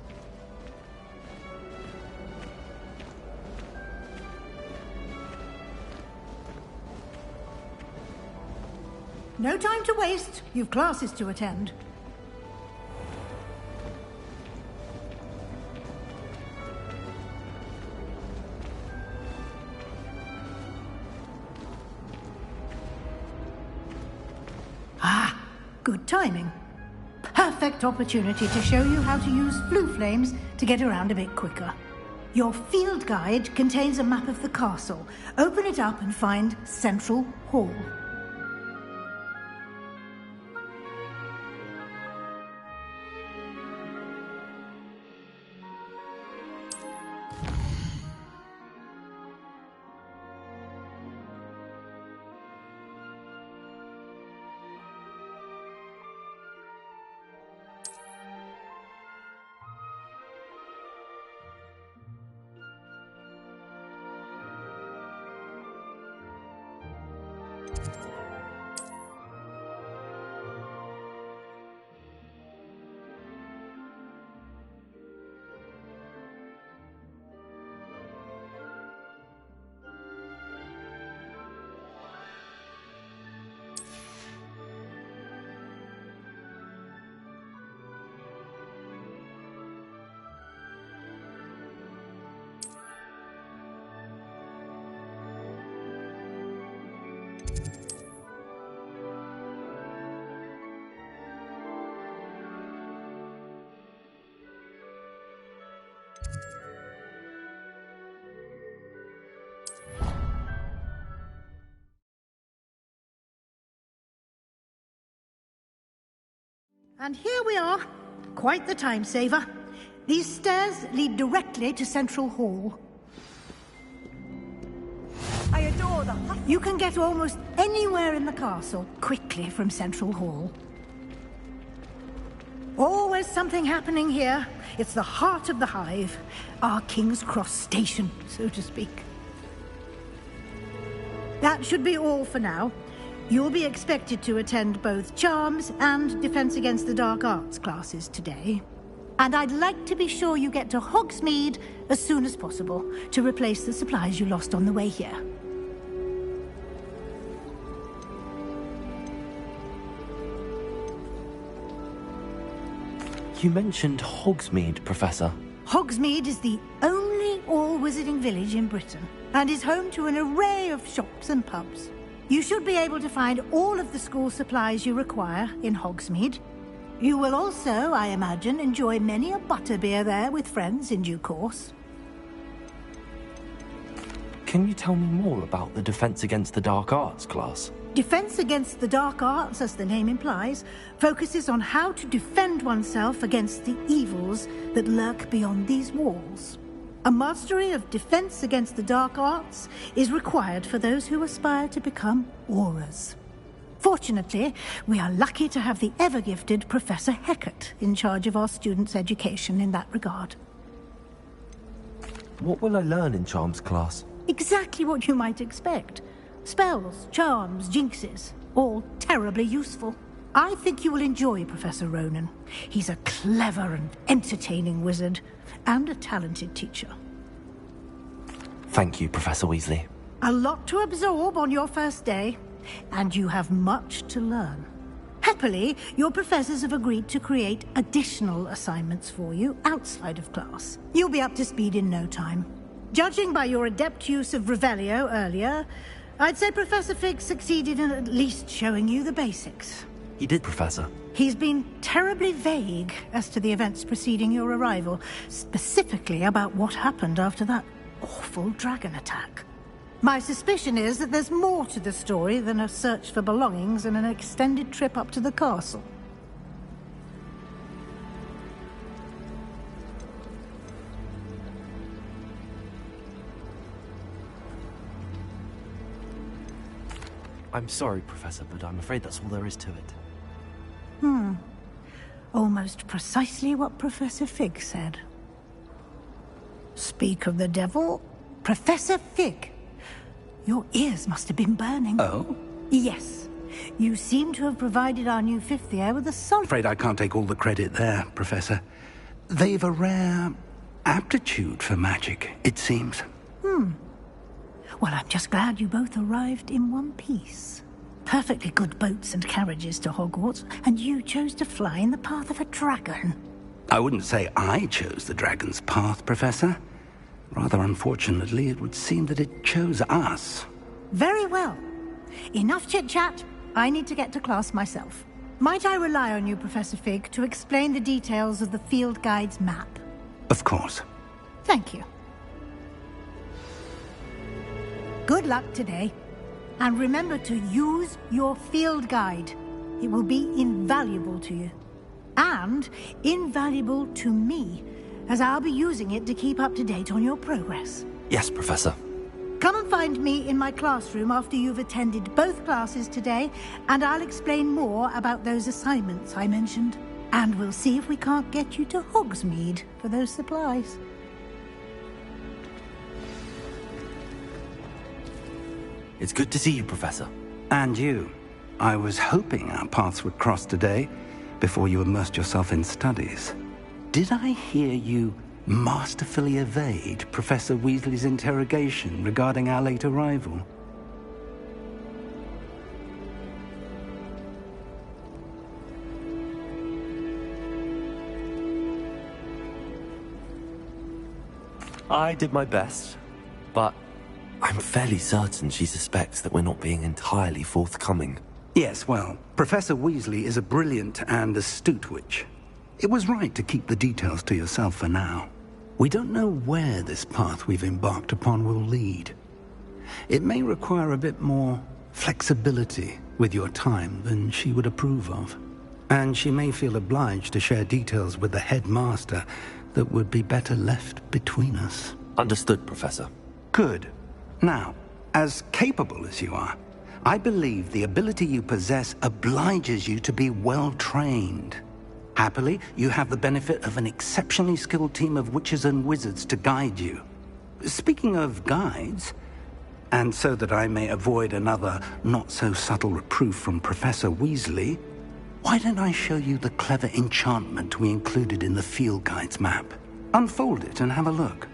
No time to waste. You've classes to attend. Ah, good timing. Perfect opportunity to show you how to use flue flames to get around a bit quicker. Your field guide contains a map of the castle. Open it up and find Central Hall. And here we are. Quite the time saver. These stairs lead directly to Central Hall. I adore them. You can get almost anywhere in the castle quickly from Central Hall. Always something happening here. It's the heart of the hive. Our King's Cross station, so to speak. That should be all for now. You'll be expected to attend both Charms and Defense Against the Dark Arts classes today. And I'd like to be sure you get to Hogsmeade as soon as possible to replace the supplies you lost on the way here. You mentioned Hogsmeade, Professor. Hogsmeade is the only all-wizarding village in Britain and is home to an array of shops and pubs. You should be able to find all of the school supplies you require in Hogsmeade. You will also, I imagine, enjoy many a butterbeer there with friends in due course. Can you tell me more about the Defense Against the Dark Arts class? Defense Against the Dark Arts, as the name implies, focuses on how to defend oneself against the evils that lurk beyond these walls. A mastery of Defense Against the Dark Arts is required for those who aspire to become Aurors. Fortunately, we are lucky to have the ever-gifted Professor Hecat in charge of our students' education in that regard. What will I learn in Charms class? Exactly what you might expect. Spells, charms, jinxes, all terribly useful. I think you will enjoy Professor Ronan. He's a clever and entertaining wizard, and a talented teacher. Thank you, Professor Weasley. A lot to absorb on your first day, and you have much to learn. Happily, your professors have agreed to create additional assignments for you outside of class. You'll be up to speed in no time. Judging by your adept use of Revelio earlier, I'd say Professor Fig succeeded in at least showing you the basics. He did, Professor. He's been terribly vague as to the events preceding your arrival, specifically about what happened after that awful dragon attack. My suspicion is that there's more to the story than a search for belongings and an extended trip up to the castle. I'm sorry, Professor, but I'm afraid that's all there is to it. Almost precisely what Professor Fig said. Speak of the devil, Professor Fig. Your ears must have been burning. Oh? Yes. You seem to have provided our new fifth year with a solid... Afraid I can't take all the credit there, Professor. They've a rare aptitude for magic, it seems. Well, I'm just glad you both arrived in one piece. perfectly good boats and carriages to Hogwarts, and you chose to fly in the path of a dragon. I wouldn't say I chose the dragon's path, Professor. Rather unfortunately, it would seem that it chose us. Very well. Enough chit-chat. I need to get to class myself. Might I rely on you, Professor Fig, to explain the details of the field guide's map? Of course. Thank you. Good luck today. And remember to use your field guide. It will be invaluable to you. And invaluable to me, as I'll be using it to keep up to date on your progress. Yes, Professor. Come and find me in my classroom after you've attended both classes today, and I'll explain more about those assignments I mentioned. And we'll see if we can't get you to Hogsmeade for those supplies. It's good to see you, Professor. And you. I was hoping our paths would cross today, before you immersed yourself in studies. Did I hear you masterfully evade Professor Weasley's interrogation regarding our late arrival? I did my best, but I'm fairly certain she suspects that we're not being entirely forthcoming. Yes, well, Professor Weasley is a brilliant and astute witch. It was right to keep the details to yourself for now. We don't know where this path we've embarked upon will lead. It may require a bit more flexibility with your time than she would approve of. And she may feel obliged to share details with the headmaster that would be better left between us. Understood, Professor. Good. Now, as capable as you are, I believe the ability you possess obliges you to be well-trained. Happily, you have the benefit of an exceptionally skilled team of witches and wizards to guide you. Speaking of guides, and so that I may avoid another not-so-subtle reproof from Professor Weasley, why don't I show you the clever enchantment we included in the field guide's map? Unfold it and have a look.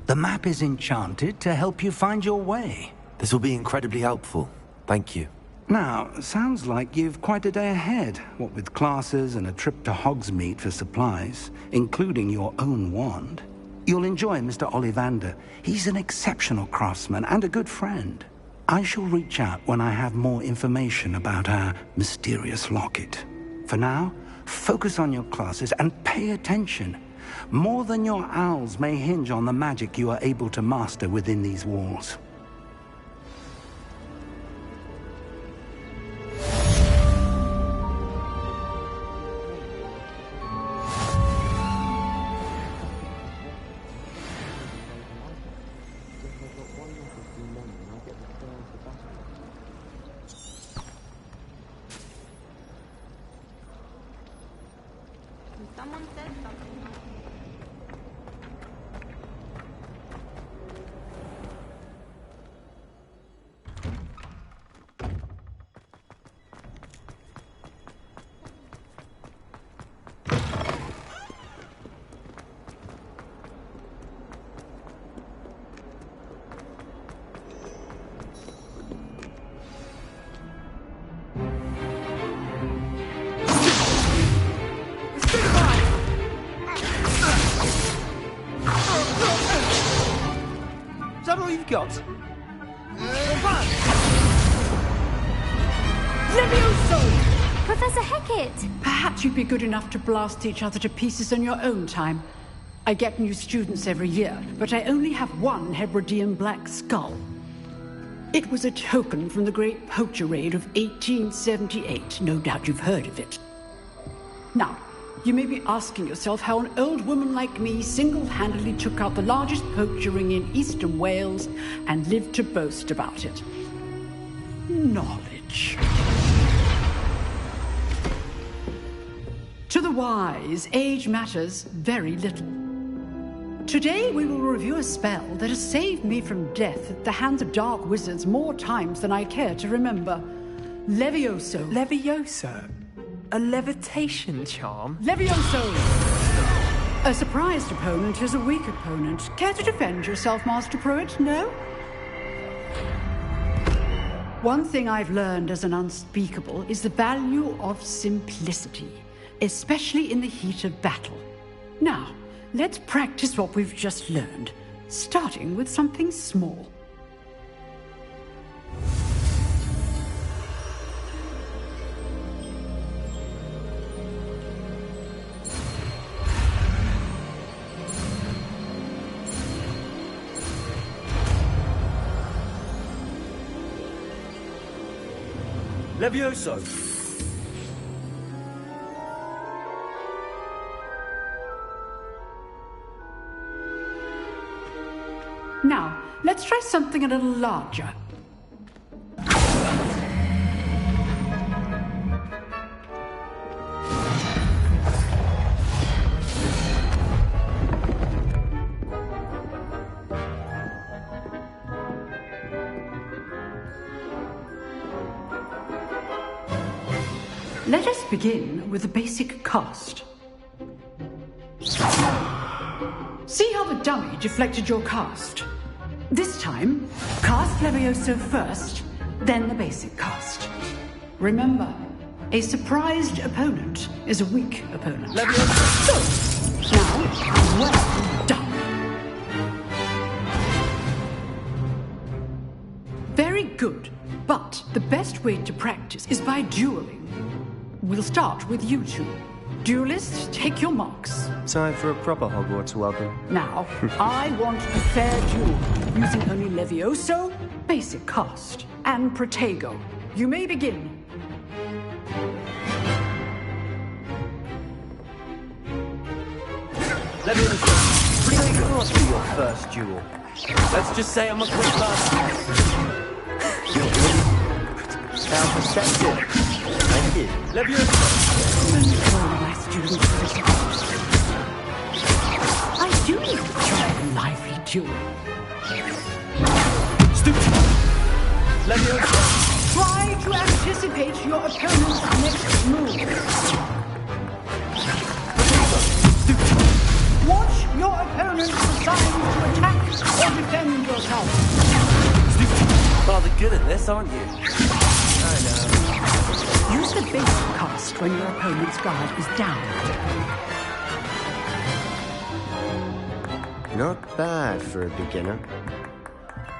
The map is enchanted to help you find your way. This will be incredibly helpful. Thank you. Now, sounds like you've quite a day ahead, what with classes and a trip to Hogsmeade for supplies, including your own wand. You'll enjoy Mr. Ollivander. He's an exceptional craftsman and a good friend. I shall reach out when I have more information about our mysterious locket. For now, focus on your classes and pay attention. More than your owls may hinge on the magic you are able to master within these walls. Got. Professor Hecat! Perhaps you'd be good enough to blast each other to pieces on your own time. I get new students every year, but I only have one Hebridean black skull. It was a token from the Great Poacher Raid of 1878. No doubt you've heard of it. Now, you may be asking yourself how an old woman like me single-handedly took out the largest poacher ring in eastern Wales and lived to boast about it. Knowledge. To the wise, age matters very little. Today we will review a spell that has saved me from death at the hands of dark wizards more times than I care to remember. Levioso. Levioso? A levitation charm? Levioso! A surprised opponent is a weak opponent. Care to defend yourself, Master Pruitt? No? One thing I've learned as an unspeakable is the value of simplicity, especially in the heat of battle. Now, let's practice what we've just learned, starting with something small. Levioso! Now, let's try something a little larger. Let us begin with the basic cast. See how the dummy deflected your cast? This time, cast Levioso first, then the basic cast. Remember, a surprised opponent is a weak opponent. Levioso! Now, well done. Very good, but the best way to practice is by dueling. We'll start with you two. Duelists, take your marks. Time for a proper Hogwarts welcome. Now, I want a fair duel, using only Levioso, basic cast, and Protego. You may begin. Levioso, pretty close for your first duel. Let's just say I'm a quick last. How perceptive. Thank you. Levioso. I do enjoy a lively duel. Stupid. Levioso. Try to anticipate your opponent's next move. Watch your opponent decide to attack or defend yourself. Rather good at this, aren't you? I know. Use the basic cast when your opponent's guard is down. Not bad for a beginner.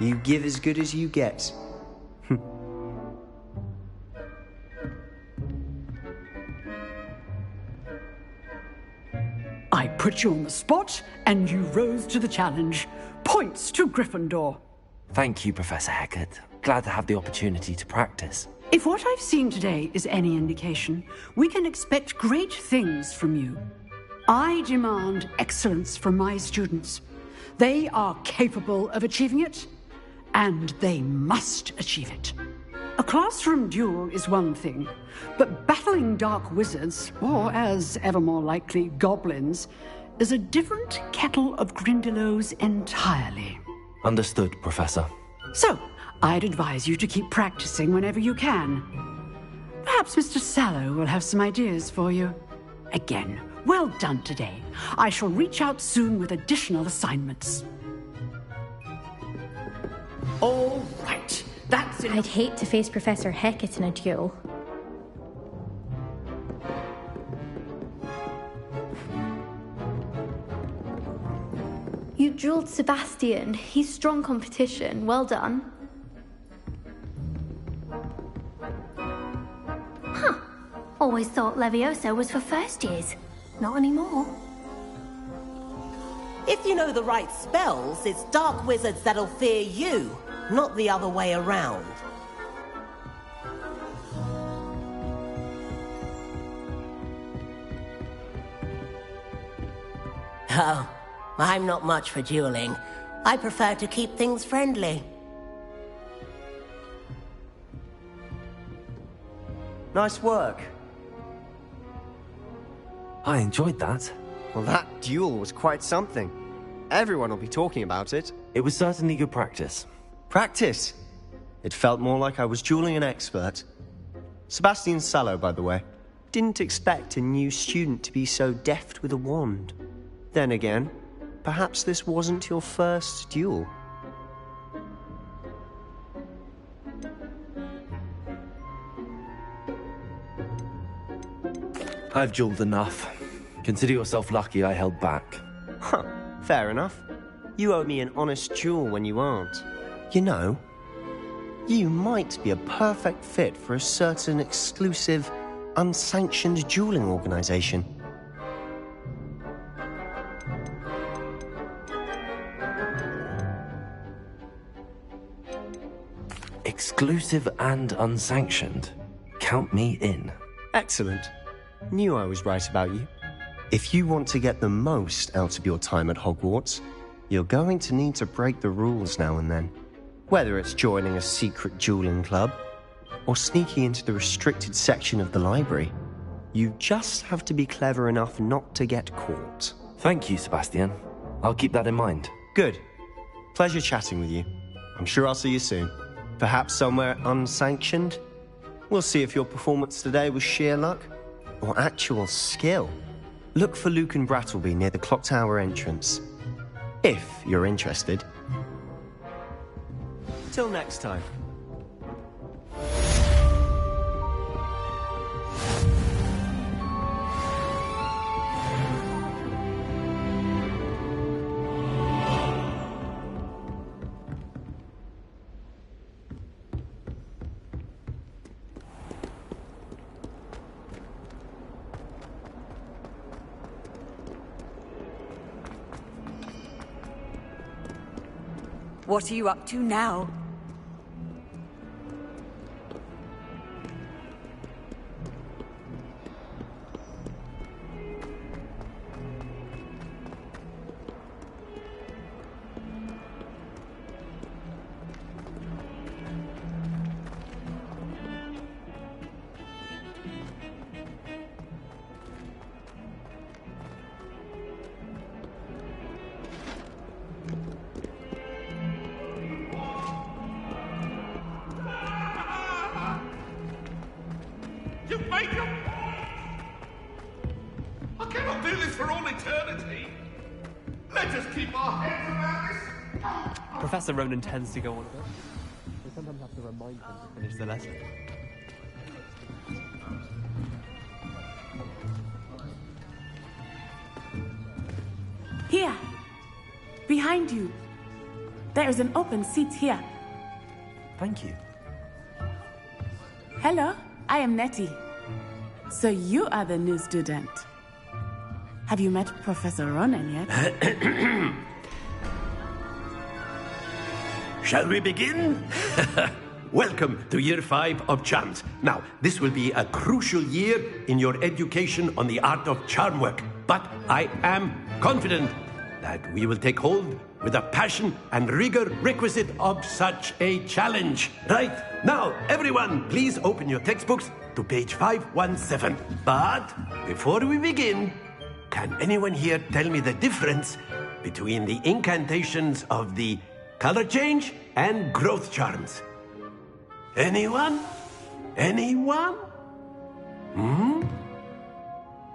You give as good as you get. I put you on the spot, and you rose to the challenge. Points to Gryffindor. Thank you, Professor Hecat. Glad to have the opportunity to practice. If what I've seen today is any indication, we can expect great things from you. I demand excellence from my students. They are capable of achieving it, and they must achieve it. A classroom duel is one thing, but battling dark wizards, or as ever more likely, goblins, is a different kettle of Grindylows entirely. Understood, Professor. So, I'd advise you to keep practicing whenever you can. Perhaps Mr. Sallow will have some ideas for you. Again, well done today. I shall reach out soon with additional assignments. All right, that's it. I'd hate to face Professor Hecat in a duel. You dueled Sebastian. He's strong competition. Well done. Huh. Always thought Levioso was for first years. Not anymore. If you know the right spells, it's dark wizards that'll fear you. not the other way around. Oh, I'm not much for dueling. I prefer to keep things friendly. Nice work. I enjoyed that. Well, that duel was quite something. Everyone will be talking about it. It was certainly good practice. Practice? It felt more like I was dueling an expert. Sebastian Sallow, by the way. Didn't expect a new student to be so deft with a wand. Then again, perhaps this wasn't your first duel. I've dueled enough. Consider yourself lucky I held back. Huh, fair enough. You owe me an honest duel when you aren't. You know, you might be a perfect fit for a certain exclusive, unsanctioned dueling organization. Exclusive and unsanctioned. Count me in. Excellent. Knew I was right about you. If you want to get the most out of your time at Hogwarts, you're going to need to break the rules now and then. Whether it's joining a secret dueling club, or sneaking into the restricted section of the library, you just have to be clever enough not to get caught. Thank you, Sebastian. I'll keep that in mind. Good. Pleasure chatting with you. I'm sure I'll see you soon. Perhaps somewhere unsanctioned? We'll see if your performance today was sheer luck or actual skill. Look for Luke and Brattleby near the clock tower entrance. If you're interested. Till next time. What are you up to now? You've made your... I cannot do this for all eternity. Let us keep our heads around this. Professor Ronan tends to go on a bit. We sometimes have to remind him to finish the lesson. Here! Behind you! There is an open seat here. Thank you. Hello, I am Nettie. So you are the new student. Have you met Professor Ronan yet? Shall we begin? Welcome to Year 5 of Charms. Now, this will be a crucial year in your education on the art of charm work. But I am confident that we will take hold with the passion and rigor requisite of such a challenge. Right, now, everyone, please open your textbooks to page 517. But before we begin, can anyone here tell me the difference between the incantations of the color change and growth charms? Anyone? Anyone?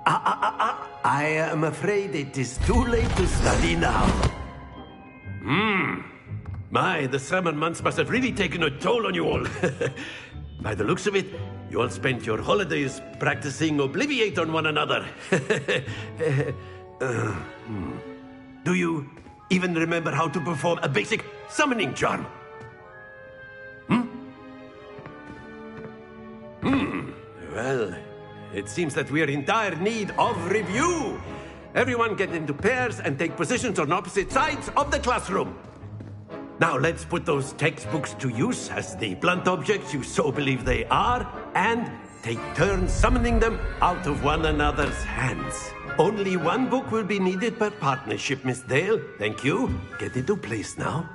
I am afraid it is too late to study now. My, the summer months must have really taken a toll on you all. By the looks of it, you all spent your holidays practicing Obliviate on one another. Do you even remember how to perform a basic summoning charm? Well, it seems that we are in dire need of review. Everyone get into pairs and take positions on opposite sides of the classroom. Now let's put those textbooks to use as the blunt objects you so believe they are, and take turns summoning them out of one another's hands. Only one book will be needed per partnership, Miss Dale. Thank you. Get into place now.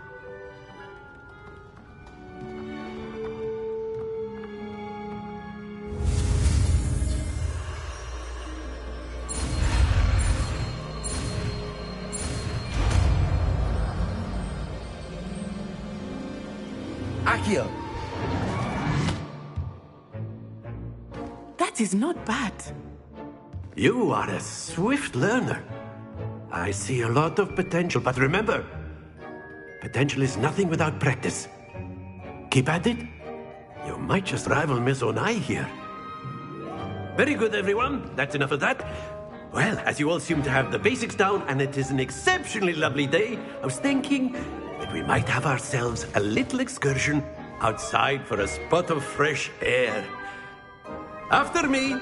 Accio! That is not bad. You are a swift learner. I see a lot of potential, but remember, potential is nothing without practice. Keep at it. You might just rival Miss Onai here. Very good, everyone. That's enough of that. Well, as you all seem to have the basics down, and it is an exceptionally lovely day, I was thinking that we might have ourselves a little excursion outside for a spot of fresh air. After me.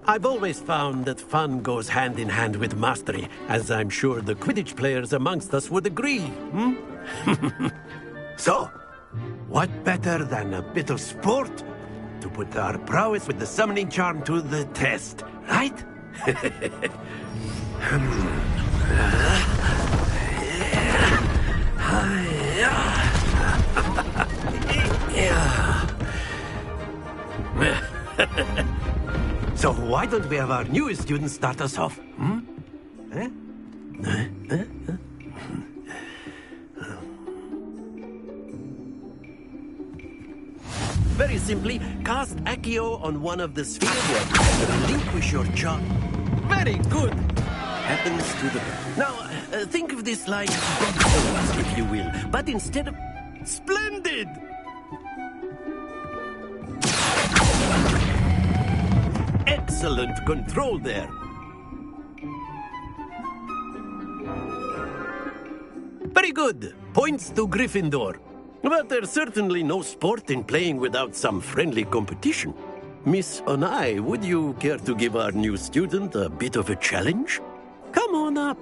I've always found that fun goes hand in hand with mastery, as I'm sure the Quidditch players amongst us would agree. So, what better than a bit of sport to put our prowess with the summoning charm to the test, right? So why don't we have our newest student start us off? Very simply, cast Accio on one of the spheres and relinquish your charm. Very good. Happens to the... Now, think of this like bobstones, if you will, but instead of... Splendid! Excellent control there. Very good. Points to Gryffindor. But there's certainly no sport in playing without some friendly competition. Miss Onai, would you care to give our new student a bit of a challenge? Come on up.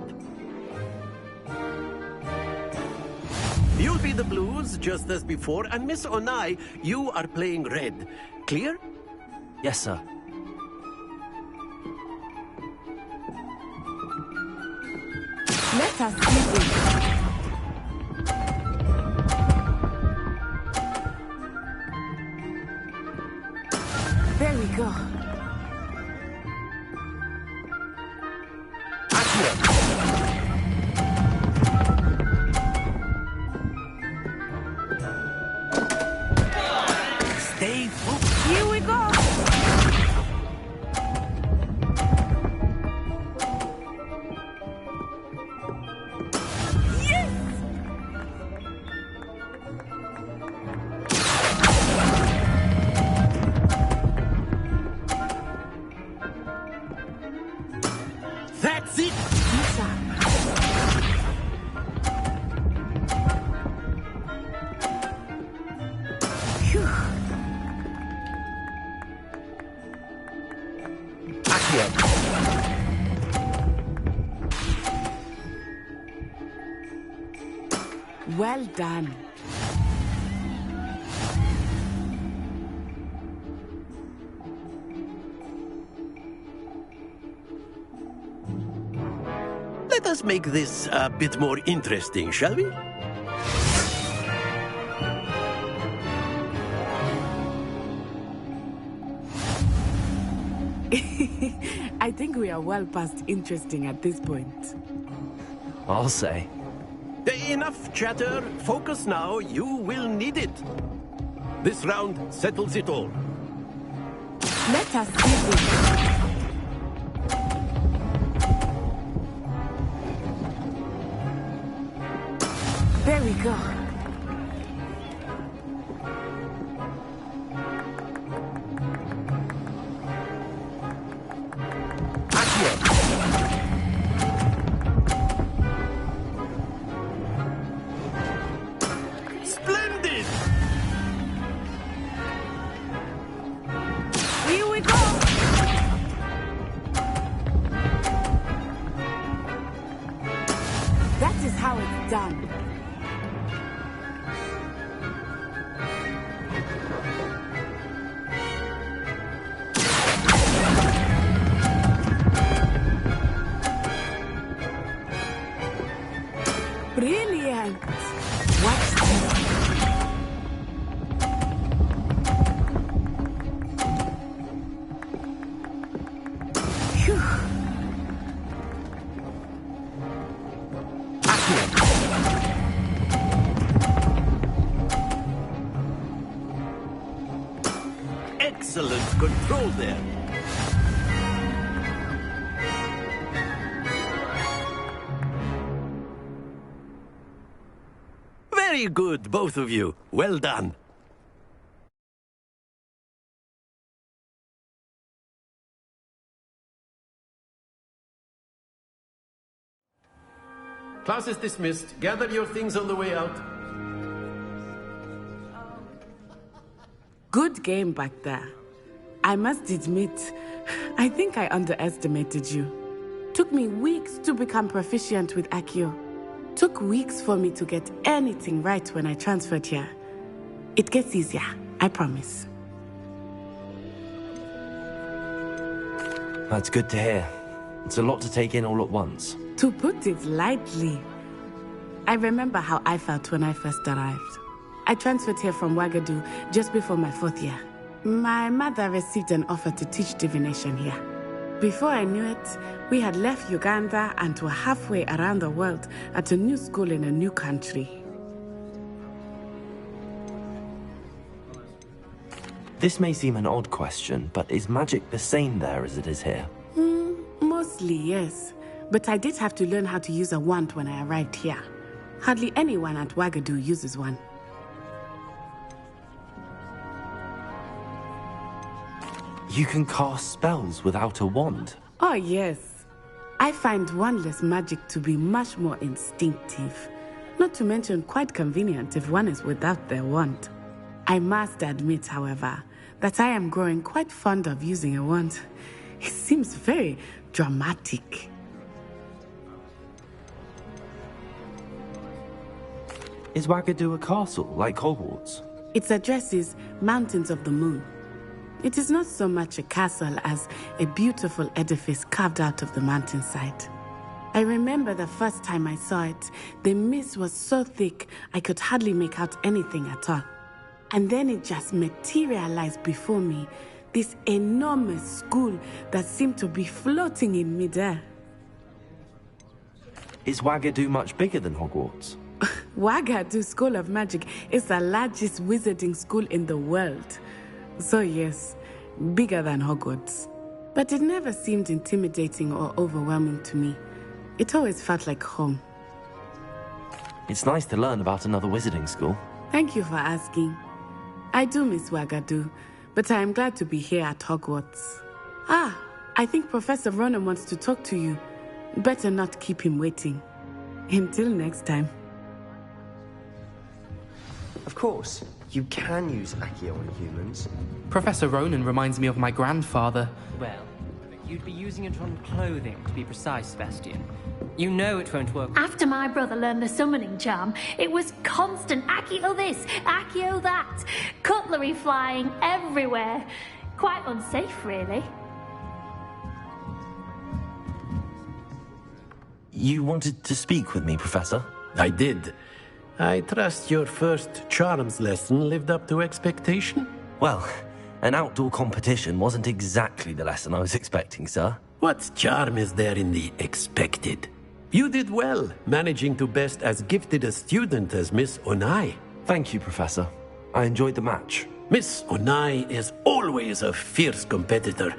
You'll be the blues, just as before, and Miss Onai, you are playing red. Clear? Yes, sir. Let us begin. There we go. Stay focused. Here we go. That's it! Well done. Let us make this a bit more interesting, shall we? I think we are well past interesting at this point. I'll say. Enough chatter. Focus now. You will need it. This round settles it all. Let us begin. There we go. done. Brilliant! Watch this. Phew. Excellent control there. Very good, both of you. Well done. Class is dismissed. Gather your things on the way out. Good game back there. I must admit, I think I underestimated you. Took me weeks to become proficient with Accio. Took weeks for me to get anything right when I transferred here. It gets easier, I promise. That's good to hear. It's a lot to take in all at once. To put it lightly, I remember how I felt when I first arrived. I transferred here from Ouagadougou just before my 4th year. My mother received an offer to teach divination here. Before I knew it, we had left Uganda and were halfway around the world at a new school in a new country. This may seem an odd question, but is magic the same there as it is here? Mostly, yes. But I did have to learn how to use a wand when I arrived here. Hardly anyone at Ouagadougou uses one. You can cast spells without a wand? Oh, yes. I find wandless magic to be much more instinctive. Not to mention quite convenient if one is without their wand. I must admit, however, that I am growing quite fond of using a wand. It seems very dramatic. Is Ouagadougou a castle, like Hogwarts? Its address is Mountains of the Moon. It is not so much a castle as a beautiful edifice carved out of the mountainside. I remember the first time I saw it, the mist was so thick I could hardly make out anything at all. And then it just materialized before me, this enormous school that seemed to be floating in midair. Is Ouagadougou much bigger than Hogwarts? Ouagadougou School of Magic is the largest wizarding school in the world. So yes, bigger than Hogwarts. But it never seemed intimidating or overwhelming to me. It always felt like home. It's nice to learn about another wizarding school. Thank you for asking. I do miss Ouagadougou, but I am glad to be here at Hogwarts. Ah, I think Professor Ronan wants to talk to you. Better not keep him waiting. Until next time. Of course, you can use Accio on humans. Professor Ronan reminds me of my grandfather. Well, you'd be using it on clothing, to be precise, Sebastian. You know it won't work. After my brother learned the summoning charm, it was constant Accio this, Accio that. Cutlery flying everywhere. Quite unsafe, really. You wanted to speak with me, Professor? I did. I trust your first charms lesson lived up to expectation? Well, an outdoor competition wasn't exactly the lesson I was expecting, sir. What charm is there in the expected? You did well, managing to best as gifted a student as Miss Onai. Thank you, Professor. I enjoyed the match. Miss Onai is always a fierce competitor,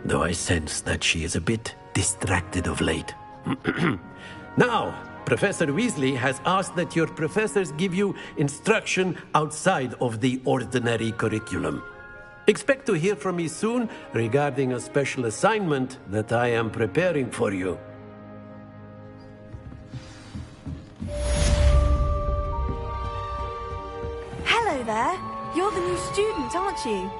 though I sense that she is a bit distracted of late. Now, Professor Weasley has asked that your professors give you instruction outside of the ordinary curriculum. Expect to hear from me soon regarding a special assignment that I am preparing for you. Hello there. You're the new student, aren't you?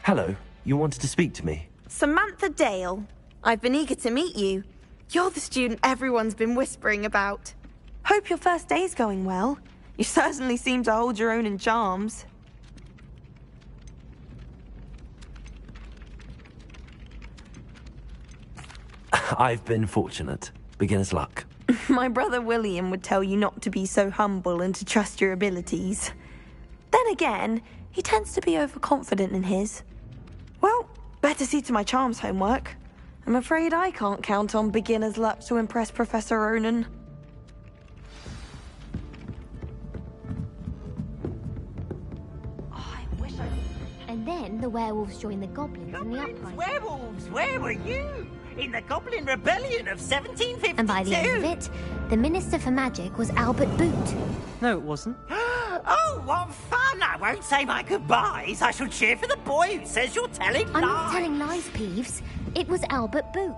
Hello. You wanted to speak to me? Samantha Dale. I've been eager to meet you. You're the student everyone's been whispering about. Hope your first day's going well. You certainly seem to hold your own in charms. I've been fortunate. Beginner's luck. My brother William would tell you not to be so humble and to trust your abilities. Then again, he tends to be overconfident in his. Well, better see to my charms homework. I'm afraid I can't count on beginner's luck to impress Professor Ronan. And then the werewolves joined the goblins in the uprising. Werewolves, where were you? In the Goblin Rebellion of 1752? And by the end of it, the Minister for Magic was Albert Boot. No, it wasn't. Oh, what fun! I won't say my goodbyes. I shall cheer for the boy who says you're telling lies. I'm not telling lies, Peeves. It was Albert Boot.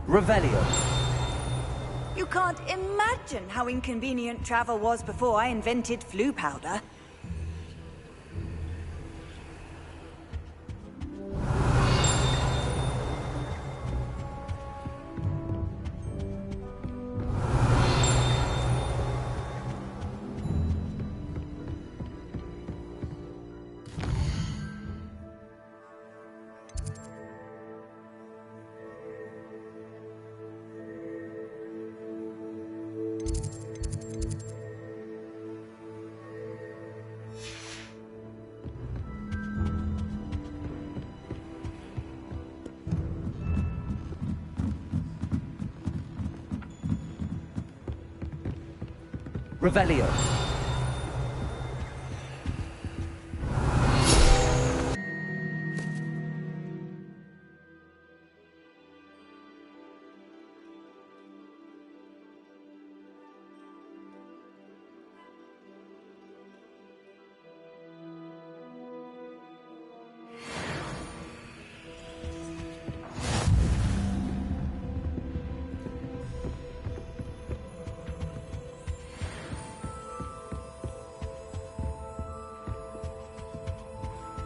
Revelio. You can't imagine how inconvenient travel was before I invented flu powder. Revelio.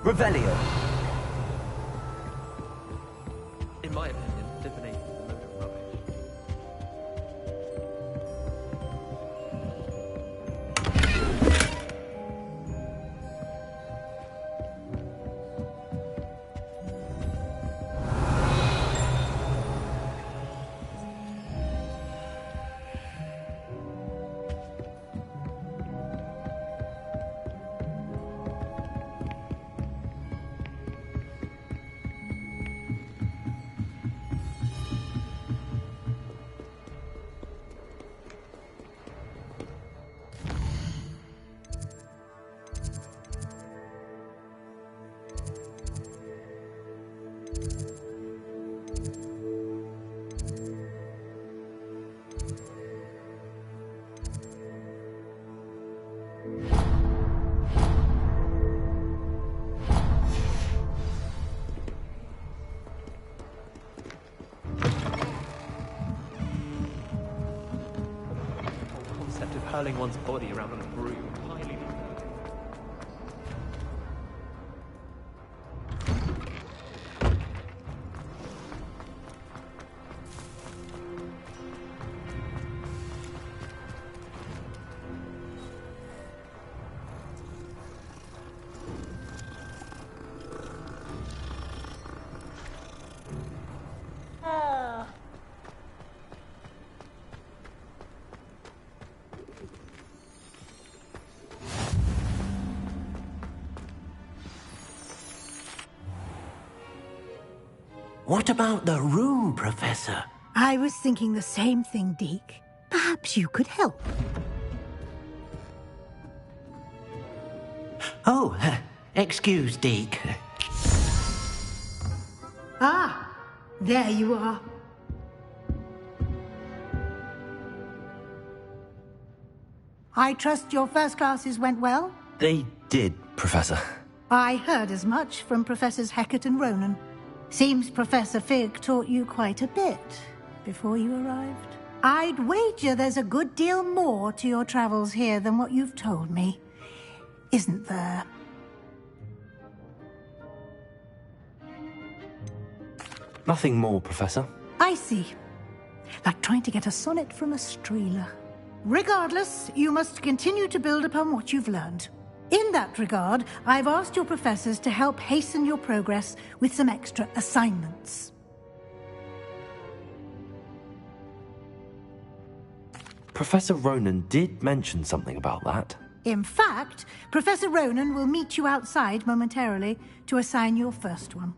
Revelio. In my opinion, divination is a load of rubbish. act of hurling one's body around on a broom highly disturbing. What about the room, Professor? I was thinking the same thing, Deke. Perhaps you could help. Oh, excuse, Deke. Ah, there you are. I trust your first classes went well? They did, Professor. I heard as much from Professors Hecat and Ronan. Seems Professor Fig taught you quite a bit before you arrived. I'd wager there's a good deal more to your travels here than what you've told me, isn't there? Nothing more, Professor. I see. Like trying to get a sonnet from a streeler. Regardless, you must continue to build upon what you've learned. In that regard, I've asked your professors to help hasten your progress with some extra assignments. Professor Ronan did mention something about that. In fact, Professor Ronan will meet you outside momentarily to assign your first one.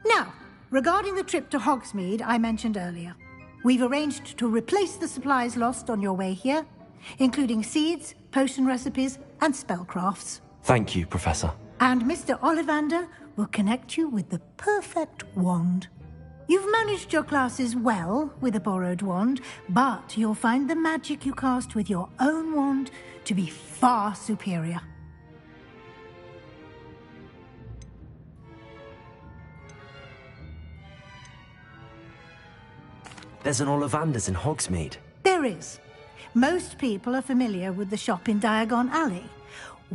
Now, regarding the trip to Hogsmeade I mentioned earlier, we've arranged to replace the supplies lost on your way here, including seeds, potion recipes, and spellcrafts. Thank you, Professor. And Mr. Ollivander will connect you with the perfect wand. You've managed your classes well with a borrowed wand, but you'll find the magic you cast with your own wand to be far superior. There's an Ollivander's in Hogsmeade. There is. Most people are familiar with the shop in Diagon Alley.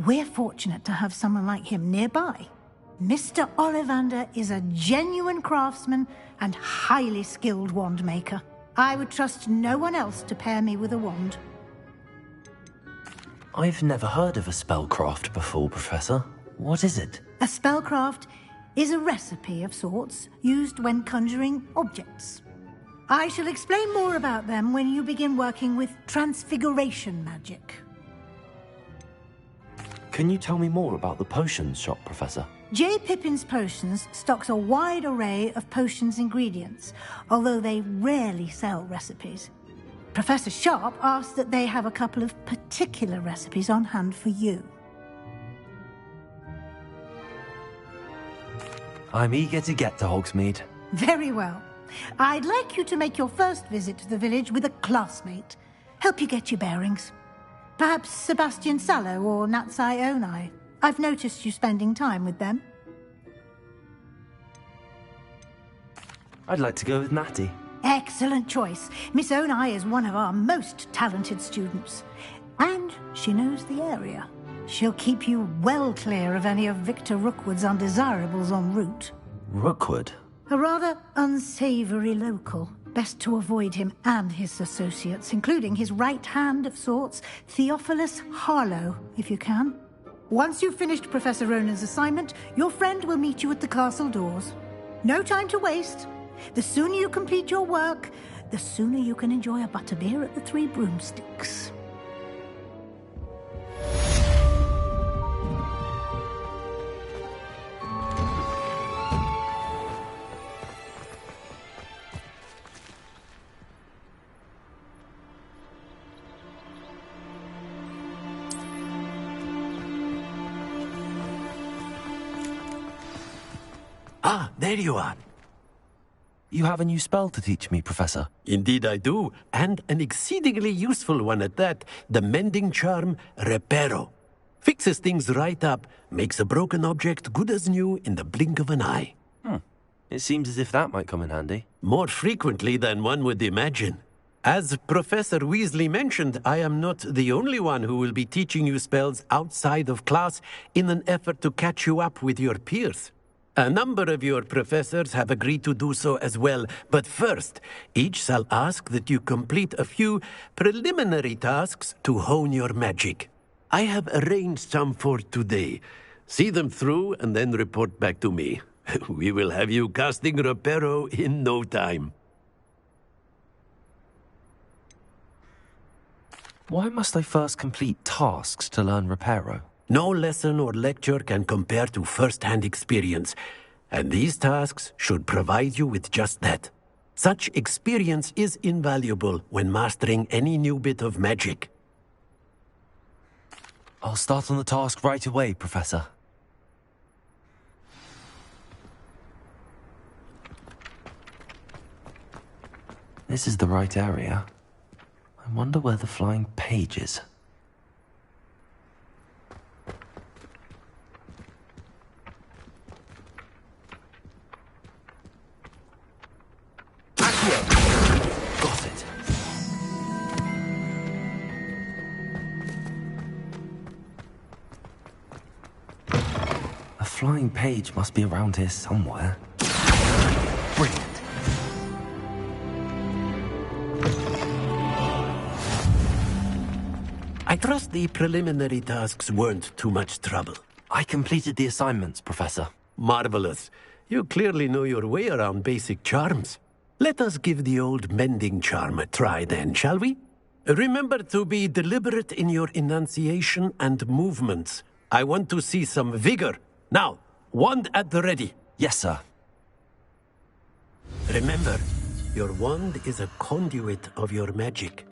We're fortunate to have someone like him nearby. Mr. Ollivander is a genuine craftsman and highly skilled wand maker. I would trust no one else to pair me with a wand. I've never heard of a spellcraft before, Professor. What is it? A spellcraft is a recipe of sorts used when conjuring objects. I shall explain more about them when you begin working with transfiguration magic. Can you tell me more about the potions shop, Professor? J. Pippin's Potions stocks a wide array of potions ingredients, although they rarely sell recipes. Professor Sharp asked that they have a couple of particular recipes on hand for you. I'm eager to get to Hogsmeade. Very well. I'd like you to make your first visit to the village with a classmate. Help you get your bearings. Perhaps Sebastian Sallow or Natsai Onai. I've noticed you spending time with them. I'd like to go with Natty. Excellent choice. Miss Onai is one of our most talented students. And she knows the area. She'll keep you well clear of any of Victor Rookwood's undesirables en route. Rookwood? A rather unsavory local. Best to avoid him and his associates, including his right hand of sorts, Theophilus Harlow, if you can. Once you've finished Professor Ronan's assignment, your friend will meet you at the castle doors. No time to waste. The sooner you complete your work, the sooner you can enjoy a butterbeer at the Three Broomsticks. Ah, there you are. You have a new spell to teach me, Professor. Indeed I do, and an exceedingly useful one at that. The mending charm, Reparo. Fixes things right up, makes a broken object good as new in the blink of an eye. It seems as if that might come in handy. More frequently than one would imagine. As Professor Weasley mentioned, I am not the only one who will be teaching you spells outside of class in an effort to catch you up with your peers. A number of your professors have agreed to do so as well, but first, each shall ask that you complete a few preliminary tasks to hone your magic. I have arranged some for today. See them through and then report back to me. We will have you casting Reparo in no time. Why must I first complete tasks to learn Reparo? No lesson or lecture can compare to first-hand experience, and these tasks should provide you with just that. Such experience is invaluable when mastering any new bit of magic. I'll start on the task right away, Professor. This is the right area. I wonder where the flying page is. Got it. A flying page must be around here somewhere. Brilliant. I trust the preliminary tasks weren't too much trouble. I completed the assignments, Professor. Marvelous. You clearly know your way around basic charms. Let us give the old mending charm a try then, shall we? Remember to be deliberate in your enunciation and movements. I want to see some vigor. Now, wand at the ready. Yes, sir. Remember, your wand is a conduit of your magic.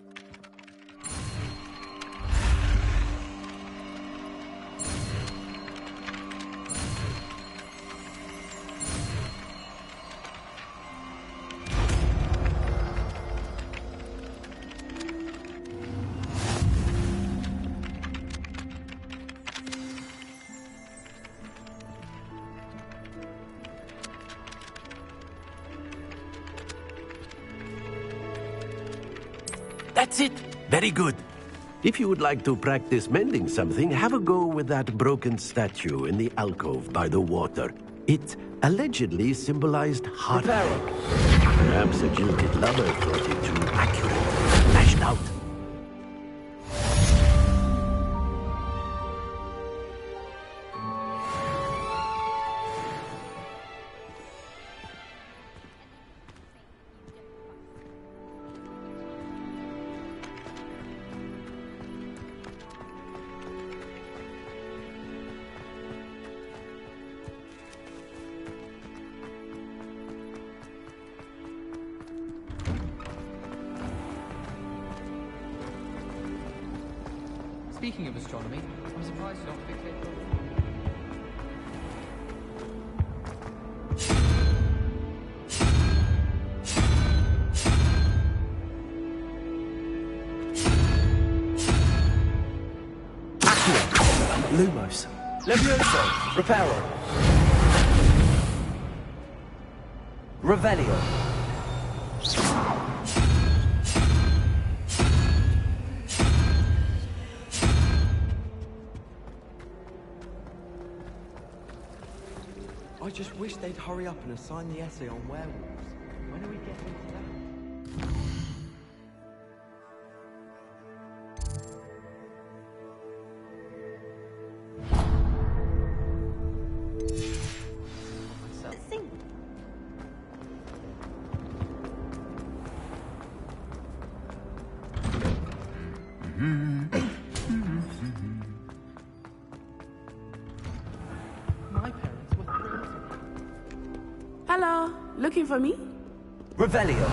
That's it. Very good. If you would like to practice mending something, have a go with that broken statue in the alcove by the water. It allegedly symbolized heartbreak. Perhaps a jilted lover thought it too accurate. Lashed out. Speaking of astronomy, I'm surprised you don't fixate on Lumos. Levioso. Reparo. Revelio. I just wish they'd hurry up and assign the essay on werewolves. When are we getting to that? Hello, looking for me? Revelio.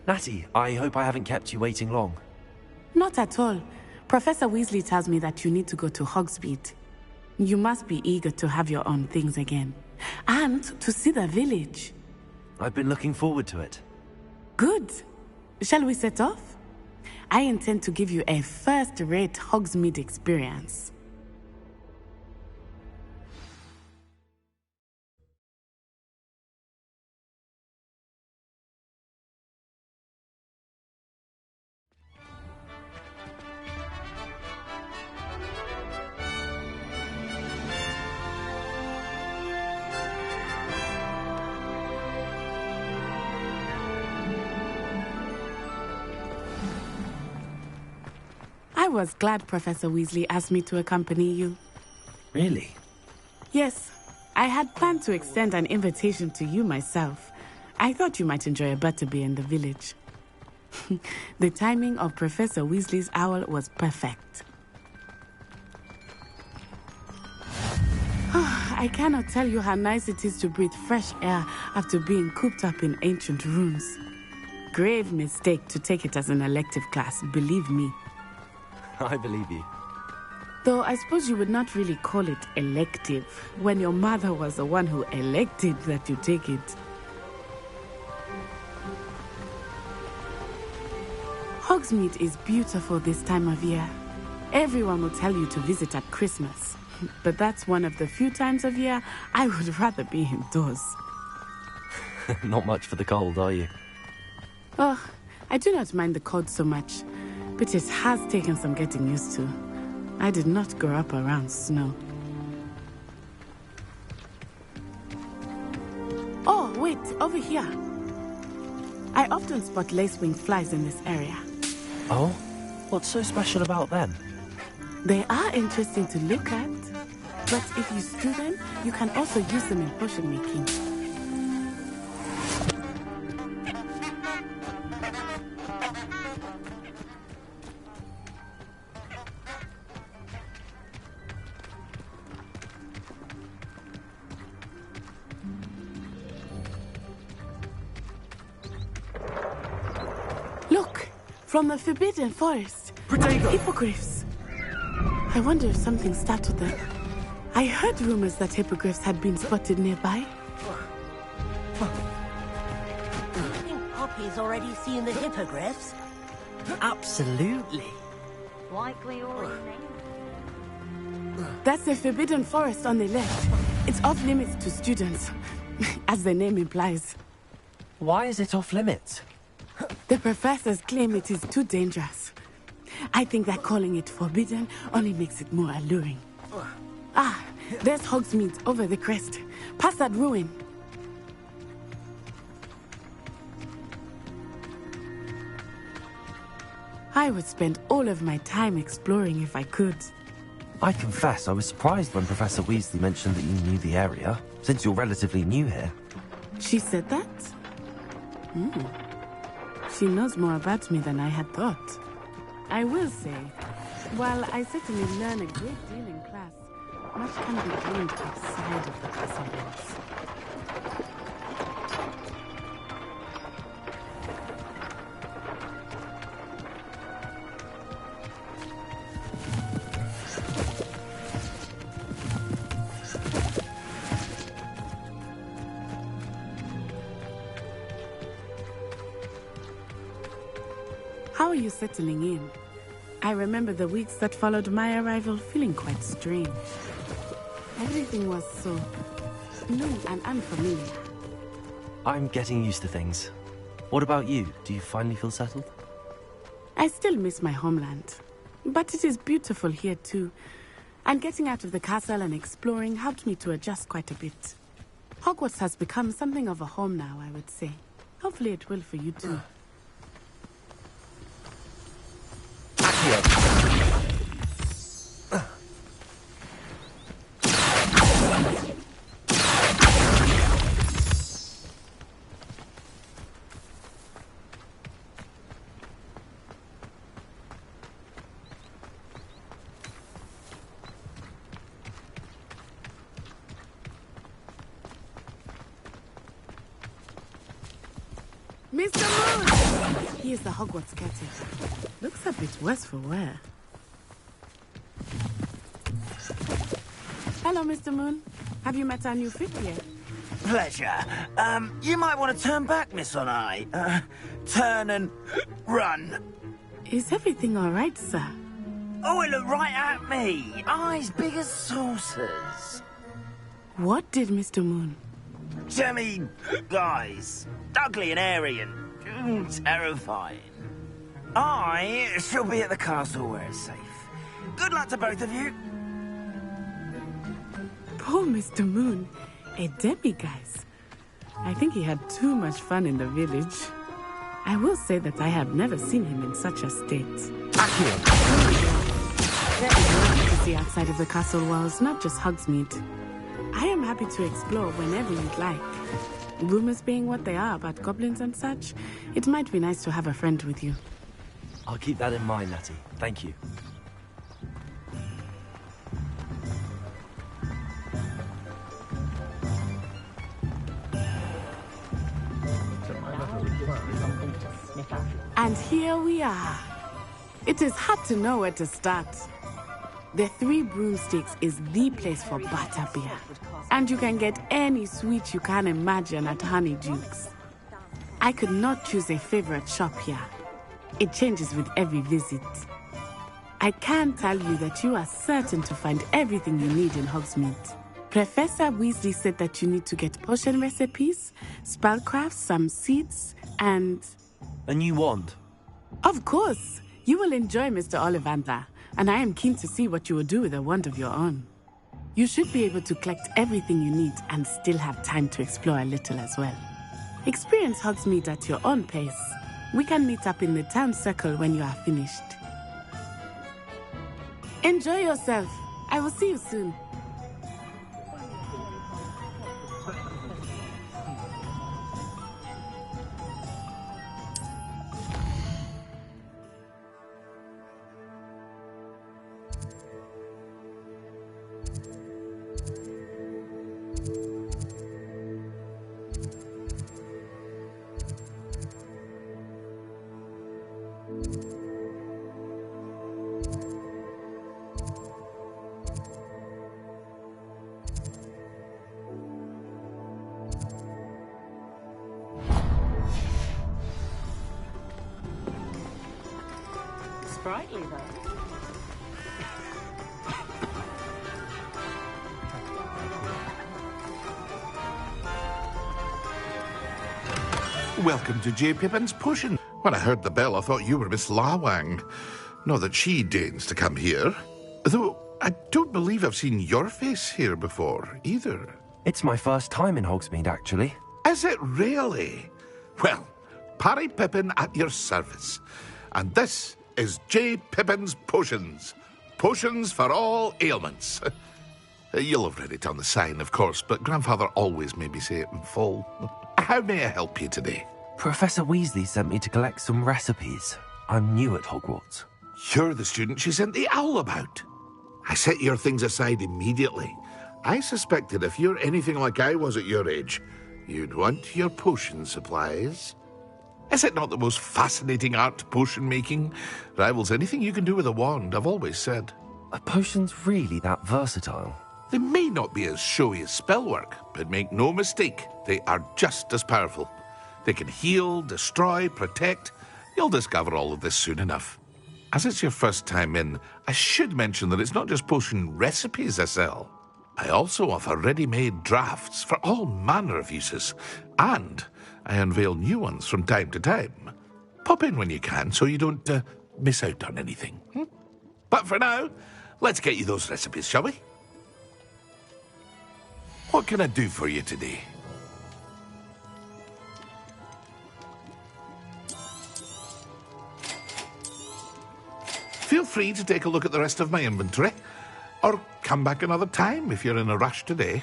Natty, I hope I haven't kept you waiting long. Not at all. Professor Weasley tells me that you need to go to Hogsmeade. You must be eager to have your own things again. And to see the village. I've been looking forward to it. Good. Shall we set off? I intend to give you a first-rate Hogsmeade experience. I was glad Professor Weasley asked me to accompany you. Really? Yes, I had planned to extend an invitation to you myself. I thought you might enjoy a butterbeer in the village. The timing of Professor Weasley's owl was perfect. I cannot tell you how nice it is to breathe fresh air after being cooped up in ancient rooms. Grave mistake to take it as an elective class, believe me. I believe you. Though I suppose you would not really call it elective when your mother was the one who elected that you take it. Hogsmeade is beautiful this time of year. Everyone will tell you to visit at Christmas. But that's one of the few times of year I would rather be indoors. Not much for the cold, are you? Oh, I do not mind the cold so much, but it has taken some getting used to. I did not grow up around snow. Oh, wait, over here. I often spot lacewing flies in this area. Oh? What's so special about them? They are interesting to look at, but if you stew them, you can also use them in potion making. Look, from the Forbidden Forest. Protego! Hippogriffs. I wonder if something startled them. I heard rumors that hippogriffs had been spotted nearby. You think Poppy's already seen the hippogriffs? Absolutely. Like we already know. That's the Forbidden Forest on the left. It's off limits to students, as the name implies. Why is it off limits? The professors claim it is too dangerous. I think that calling it forbidden only makes it more alluring. Ah, there's Hogsmeade over the crest. Past that ruin. I would spend all of my time exploring if I could. I confess I was surprised when Professor Weasley mentioned that you knew the area, since you're relatively new here. She said that? She knows more about me than I had thought. I will say, while I certainly learn a great deal in class, much can be gleaned outside of the castle walls. How are you settling in? I remember the weeks that followed my arrival feeling quite strange. Everything was so new and unfamiliar. I'm getting used to things. What about you? Do you finally feel settled? I still miss my homeland, but it is beautiful here too. And getting out of the castle and exploring helped me to adjust quite a bit. Hogwarts has become something of a home now, I would say. Hopefully it will for you too. Mr. Moon! He is the Hogwarts caretaker. Looks a bit worse for wear. Hello, Mr. Moon. Have you met our new fifth year? Pleasure. You might want to turn back, Miss Onai. Turn and run. Is everything all right, sir? Oh, it looked right at me. Eyes big as saucers. What did Mr. Moon? Jemmy, guys. Ugly and airy and terrifying. I shall be at the castle where it's safe. Good luck to both of you. Poor Mr. Moon. A demiguise. I think he had too much fun in the village. I will say that I have never seen him in such a state. There is much to see outside of the castle walls, not just Hogsmeade. I am happy to explore whenever you'd like. Rumors being what they are about goblins and such, it might be nice to have a friend with you. I'll keep that in mind, Natty. Thank you. And here we are. It is hard to know where to start. The Three Broomsticks is the place for butterbeer. And you can get any sweet you can imagine at Honeyduke's. I could not choose a favorite shop here. It changes with every visit. I can tell you that you are certain to find everything you need in Hogsmeade. Professor Weasley said that you need to get potion recipes, spellcrafts, some seeds, and... A new wand? Of course! You will enjoy Mr. Ollivander, and I am keen to see what you will do with a wand of your own. You should be able to collect everything you need and still have time to explore a little as well. Experience Hogsmeade at your own pace. We can meet up in the town circle when you are finished. Enjoy yourself. I will see you soon. Sprightly, though. Welcome to J. Pippin's Potion. When I heard the bell, I thought you were Miss Lawang. Not that she deigns to come here. Though I don't believe I've seen your face here before, either. It's my first time in Hogsmeade, actually. Is it really? Well, Parry Pippin at your service. And this is J. Pippin's Potions. Potions for all ailments. You'll have read it on the sign, of course, but Grandfather always made me say it in full. How may I help you today? Professor Weasley sent me to collect some recipes. I'm new at Hogwarts. You're the student she sent the owl about. I set your things aside immediately. I suspected if you're anything like I was at your age, you'd want your potion supplies. Is it not the most fascinating art, potion making? Rivals anything you can do with a wand, I've always said. Are potions really that versatile? They may not be as showy as spellwork, but make no mistake, they are just as powerful. They can heal, destroy, protect. You'll discover all of this soon enough. As it's your first time in, I should mention that it's not just potion recipes I sell. I also offer ready-made drafts for all manner of uses, and I unveil new ones from time to time. Pop in when you can so you don't miss out on anything. But for now, let's get you those recipes, shall we? What can I do for you today? Feel free to take a look at the rest of my inventory, or come back another time if you're in a rush today.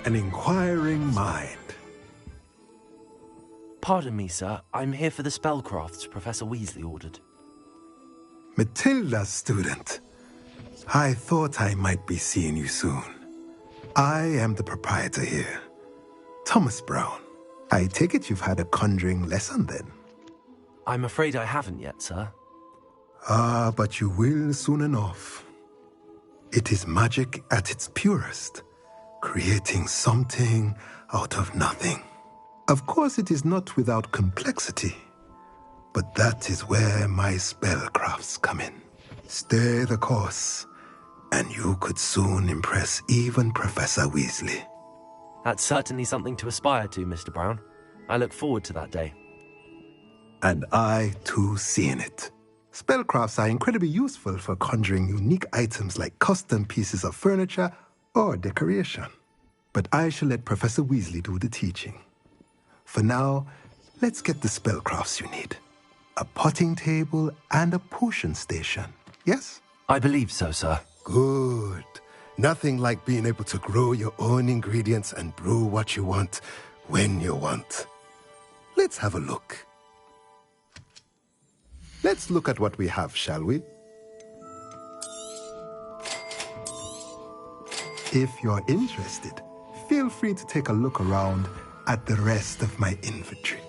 an inquiring mind. Pardon me, sir. I'm here for the spellcrafts Professor Weasley ordered. Matilda's student. I thought I might be seeing you soon. I am the proprietor here, Thomas Brown. I take it you've had a conjuring lesson then? I'm afraid I haven't yet, sir. Ah, but you will soon enough. It is magic at its purest, creating something out of nothing. Of course, it is not without complexity, but that is where my spellcrafts come in. Stay the course, and you could soon impress even Professor Weasley. That's certainly something to aspire to, Mr. Brown. I look forward to that day. And I, too, seeing it. Spellcrafts are incredibly useful for conjuring unique items like custom pieces of furniture or decoration. But I shall let Professor Weasley do the teaching. For now, let's get the spellcrafts you need. A potting table and a potion station, yes? I believe so, sir. Good. Nothing like being able to grow your own ingredients and brew what you want when you want. Let's have a look. Let's look at what we have, shall we? If you're interested, feel free to take a look around at the rest of my inventory.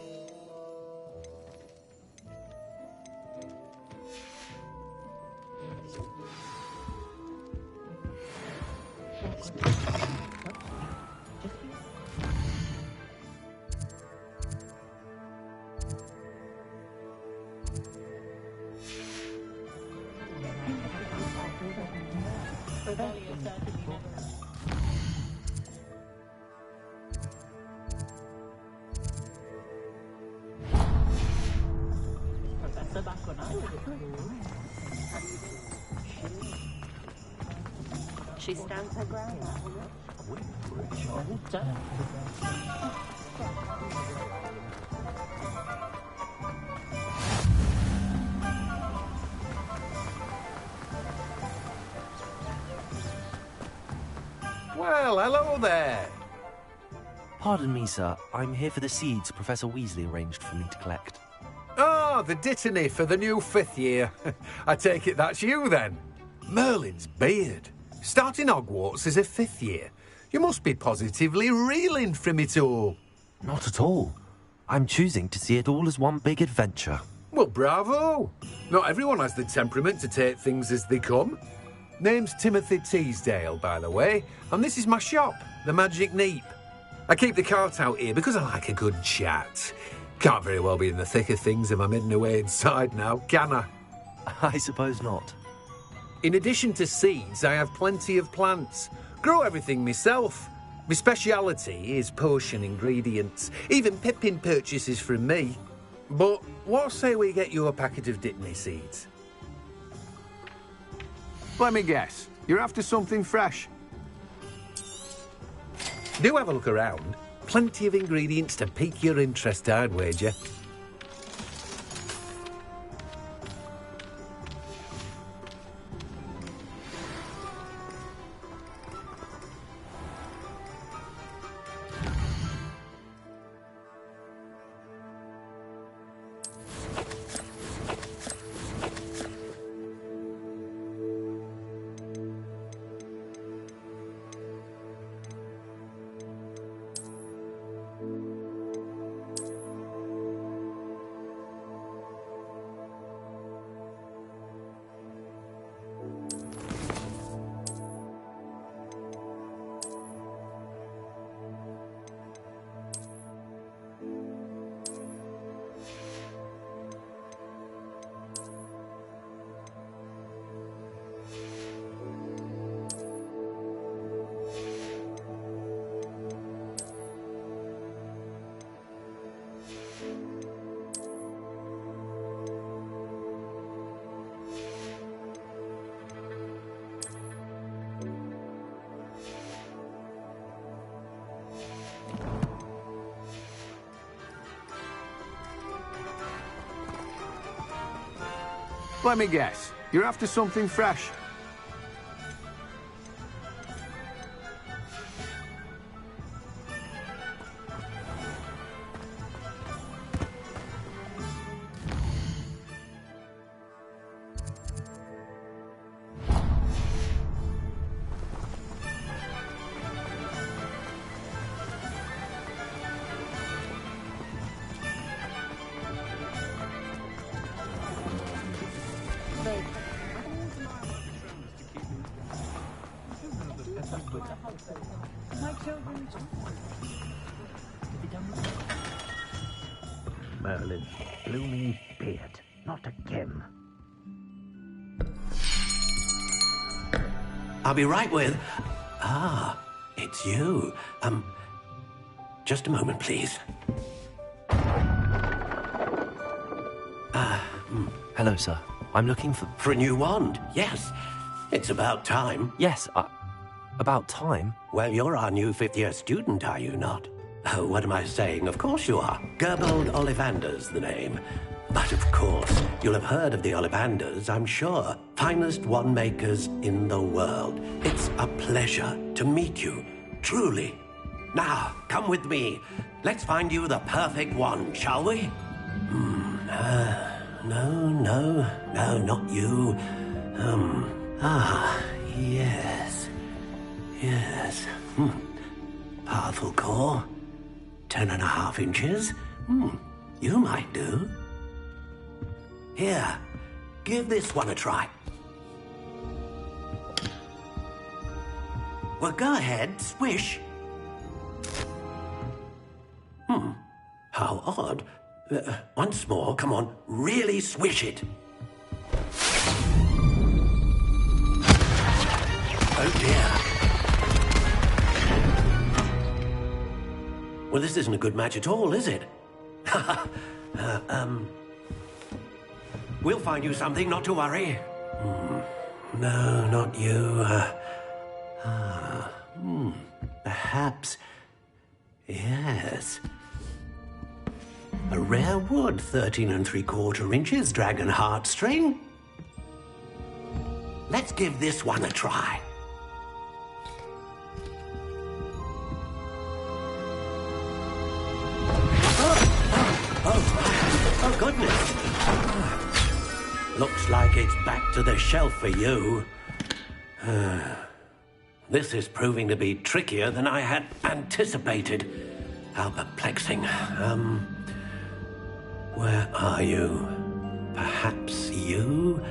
She stands her ground. Well, hello there. Pardon me, sir. I'm here for the seeds Professor Weasley arranged for me to collect. Ah, the dittany for the new 5th year. I take it that's you, then. Merlin's beard. Starting Hogwarts as a 5th year. You must be positively reeling from it all. Not at all. I'm choosing to see it all as one big adventure. Well, bravo. Not everyone has the temperament to take things as they come. Name's Timothy Teasdale, by the way, and this is my shop, the Magic Neep. I keep the cart out here because I like a good chat. Can't very well be in the thick of things if I'm hidden away inside now, can I? I suppose not. In addition to seeds, I have plenty of plants. Grow everything myself. My speciality is potion ingredients. Even Pippin purchases from me. But what say we get you a packet of dittany seeds? Let me guess. You're after something fresh. Do have a look around. Plenty of ingredients to pique your interest, I'd wager. Let me guess. You're after something fresh. My children. Merlin's blooming beard. Not again. I'll be right with... Ah, it's you. Just a moment, please. Hello, sir. I'm looking for... For a new wand, yes. It's about time. Yes, about time? Well, you're our new fifth-year student, are you not? Oh, what am I saying? Of course you are. Gerbold Ollivander's the name. But of course, you'll have heard of the Ollivanders, I'm sure. Finest wand makers in the world. It's a pleasure to meet you, truly. Now, come with me. Let's find you the perfect wand, shall we? No, not you. Yes. Powerful core. 10.5 inches. You might do. Here, give this one a try. Well, go ahead, swish. How odd. Once more, come on, really swish it. Oh dear. Well, this isn't a good match at all, is it? We'll find you something, not to worry. No, not you. Perhaps... Yes. A rare wood, 13 3/4 inches, dragon heartstring. Let's give this one a try. Oh, goodness. Looks like it's back to the shelf for you. This is proving to be trickier than I had anticipated. How perplexing. Where are you? Perhaps you?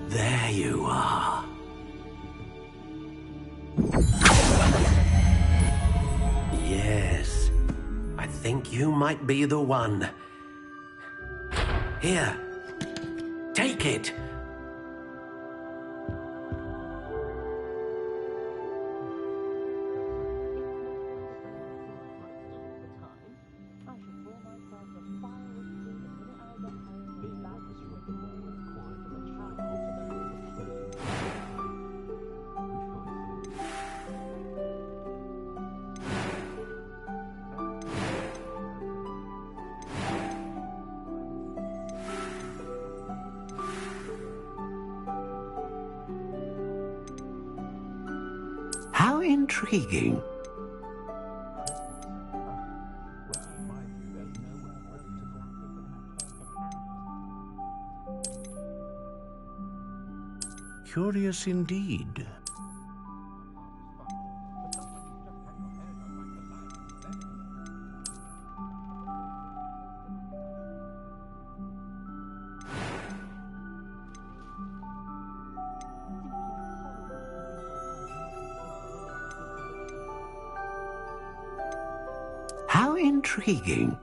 There you are. Yes, I think you might be the one. Here, take it. How intriguing. Curious indeed. How intriguing.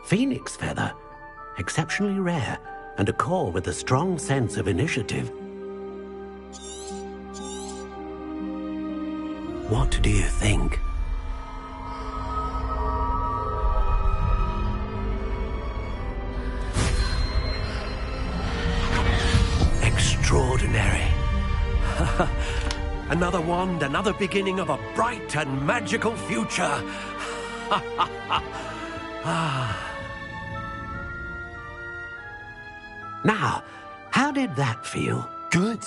Phoenix feather. Exceptionally rare, and a core with a strong sense of initiative. What do you think? Extraordinary. Another wand, another beginning of a bright and magical future. Now, how did that feel? Good.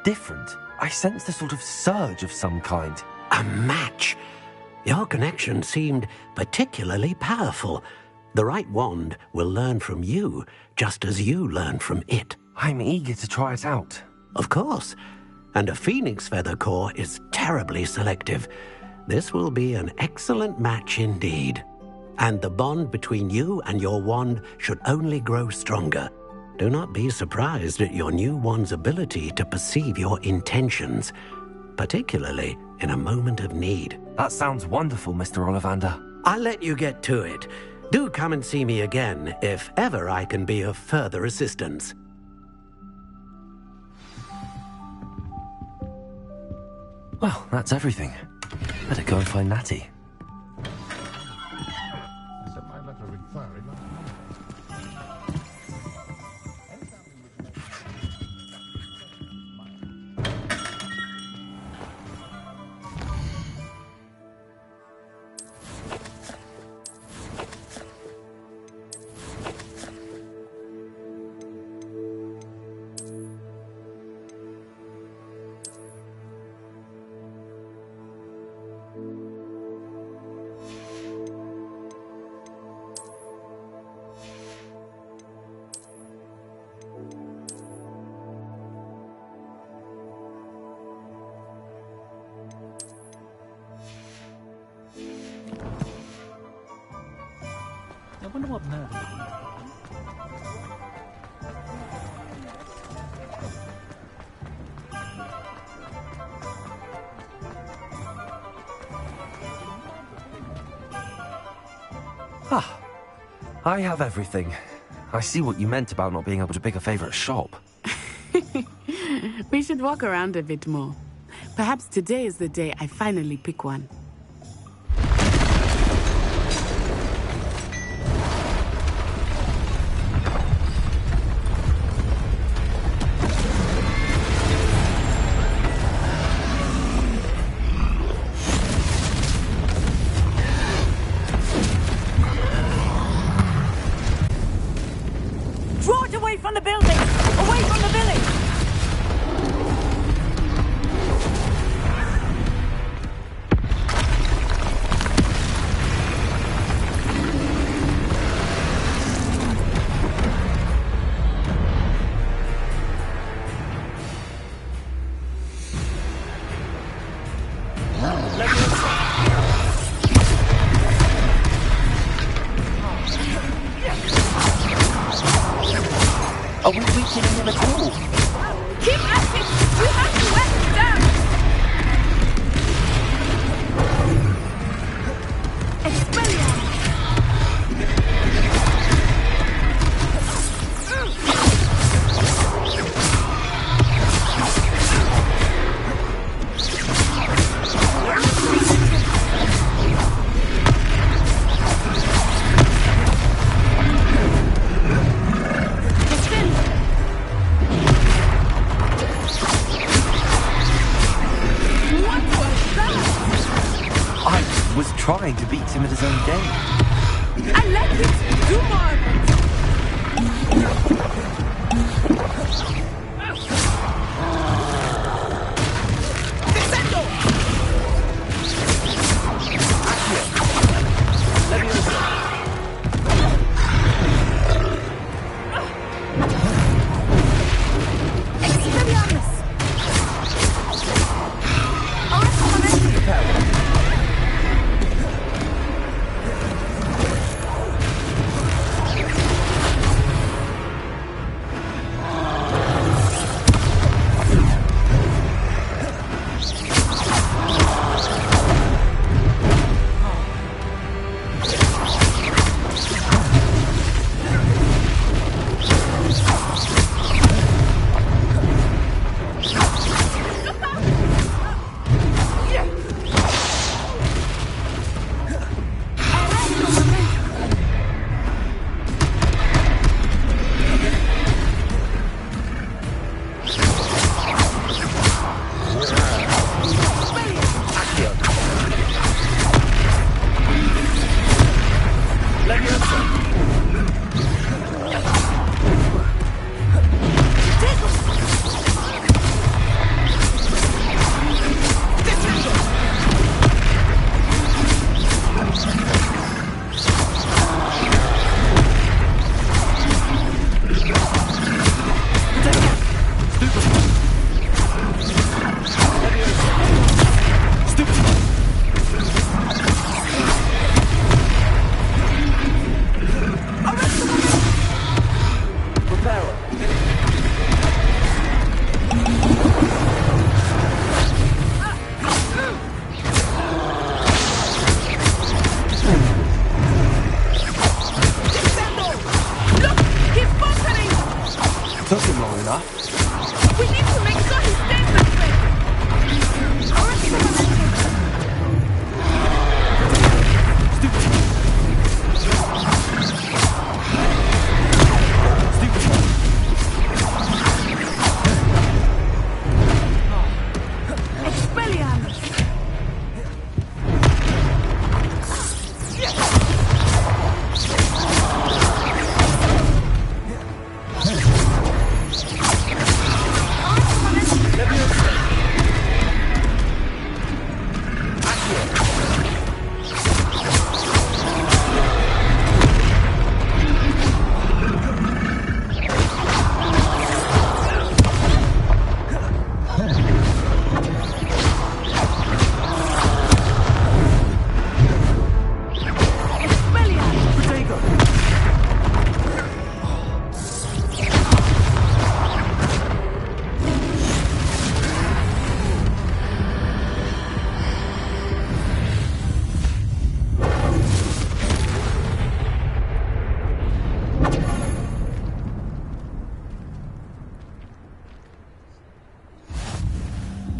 Different. I sensed a sort of surge of some kind. A match. Your connection seemed particularly powerful. The right wand will learn from you, just as you learn from it. I'm eager to try it out. Of course. and a phoenix feather core is terribly selective. This will be an excellent match indeed. And the bond between you and your wand should only grow stronger. Do not be surprised at your new wand's ability to perceive your intentions, particularly in a moment of need. That sounds wonderful, Mr. Ollivander. I'll let you get to it. Do come and see me again if ever I can be of further assistance. Well, that's everything. Better go and find Natty. I wonder what nerve. Ah, I have everything. I see what you meant about not being able to pick a favorite shop. We should walk around a bit more. Perhaps today is the day I finally pick one. Draw it away from the building! Away from the village! Are we weakening him at all? Keep at it! We have to let him down! Expelliarmus! I was trying to beat him at his own game. I let him do more of it!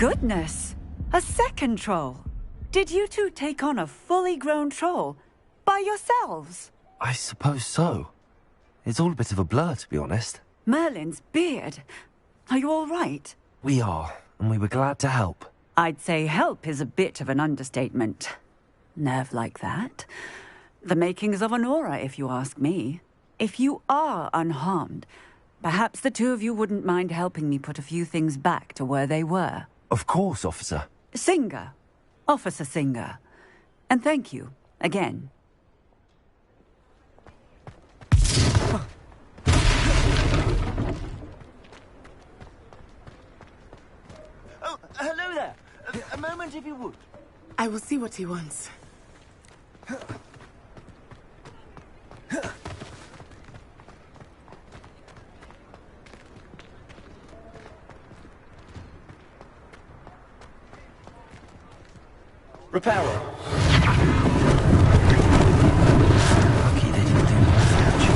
Goodness! A second troll! Did you two take on a fully grown troll? By yourselves? I suppose so. It's all a bit of a blur, to be honest. Merlin's beard. Are you all right? We are, and we were glad to help. I'd say help is a bit of an understatement. Nerve like that. The makings of an aura, if you ask me. If you are unharmed, perhaps the two of you wouldn't mind helping me put a few things back to where they were. Of course, officer. Singer. Officer Singer. And thank you, again. Oh, hello there. A moment, if you would. I will see what he wants. Reparo. Lucky they didn't do more damage.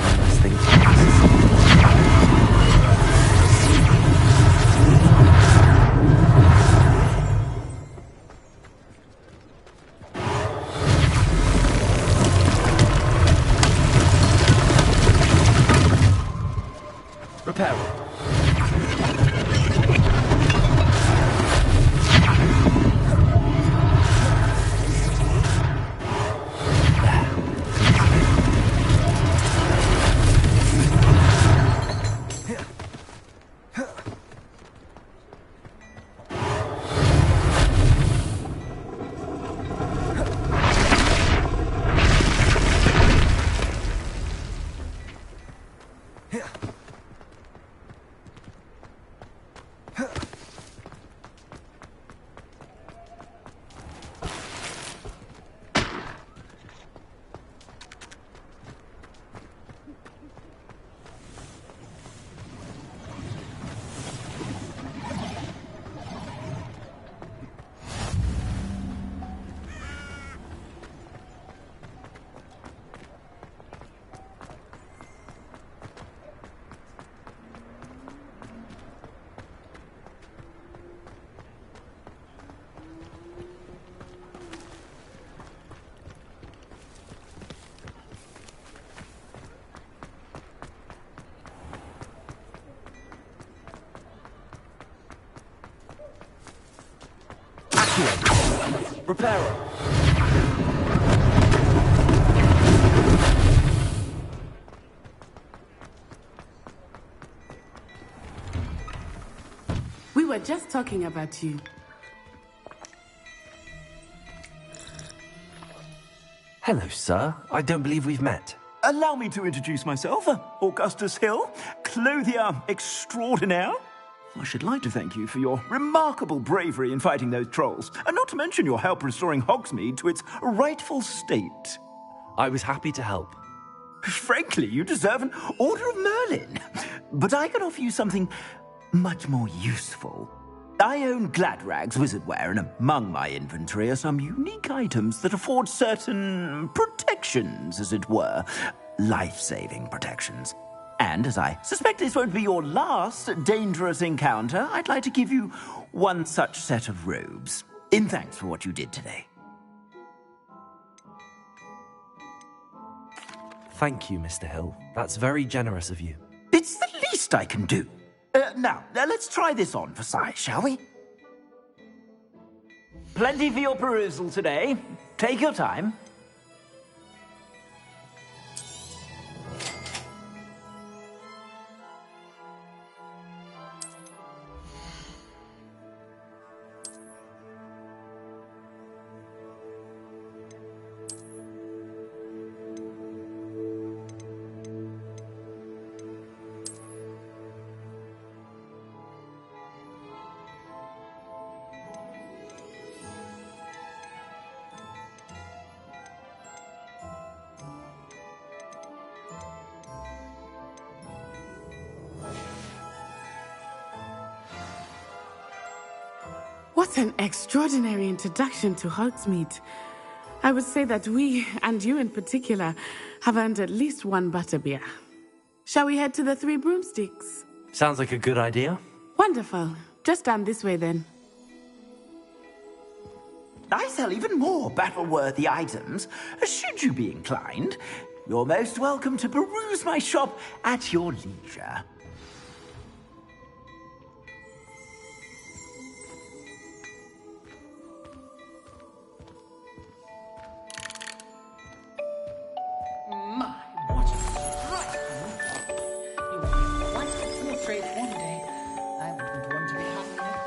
Unless they Reparo. Reparo. We were just talking about you. Hello, sir. I don't believe we've met. Allow me to introduce myself, Augustus Hill, clothier extraordinaire. I should like to thank you for your remarkable bravery in fighting those trolls, and not to mention your help restoring Hogsmeade to its rightful state. I was happy to help. Frankly, you deserve an Order of Merlin. But I can offer you something much more useful. I own Gladrag's wizardware, and among my inventory are some unique items that afford certain protections, as it were. Life-saving protections. And as I suspect this won't be your last dangerous encounter, I'd like to give you one such set of robes, in thanks for what you did today. Thank you, Mr. Hill. That's very generous of you. It's the least I can do. Now, let's try this on for size, shall we? Plenty for your perusal today. Take your time. What an extraordinary introduction to Hogsmeade. I would say that we, and you in particular, have earned at least one butterbeer. Shall we head to the Three Broomsticks? Sounds like a good idea. Wonderful. Just down this way then. I sell even more battle-worthy items. Should you be inclined, you're most welcome to peruse my shop at your leisure. My, what a fright! You'll be quite a portrait one day. I wouldn't want to be hung there.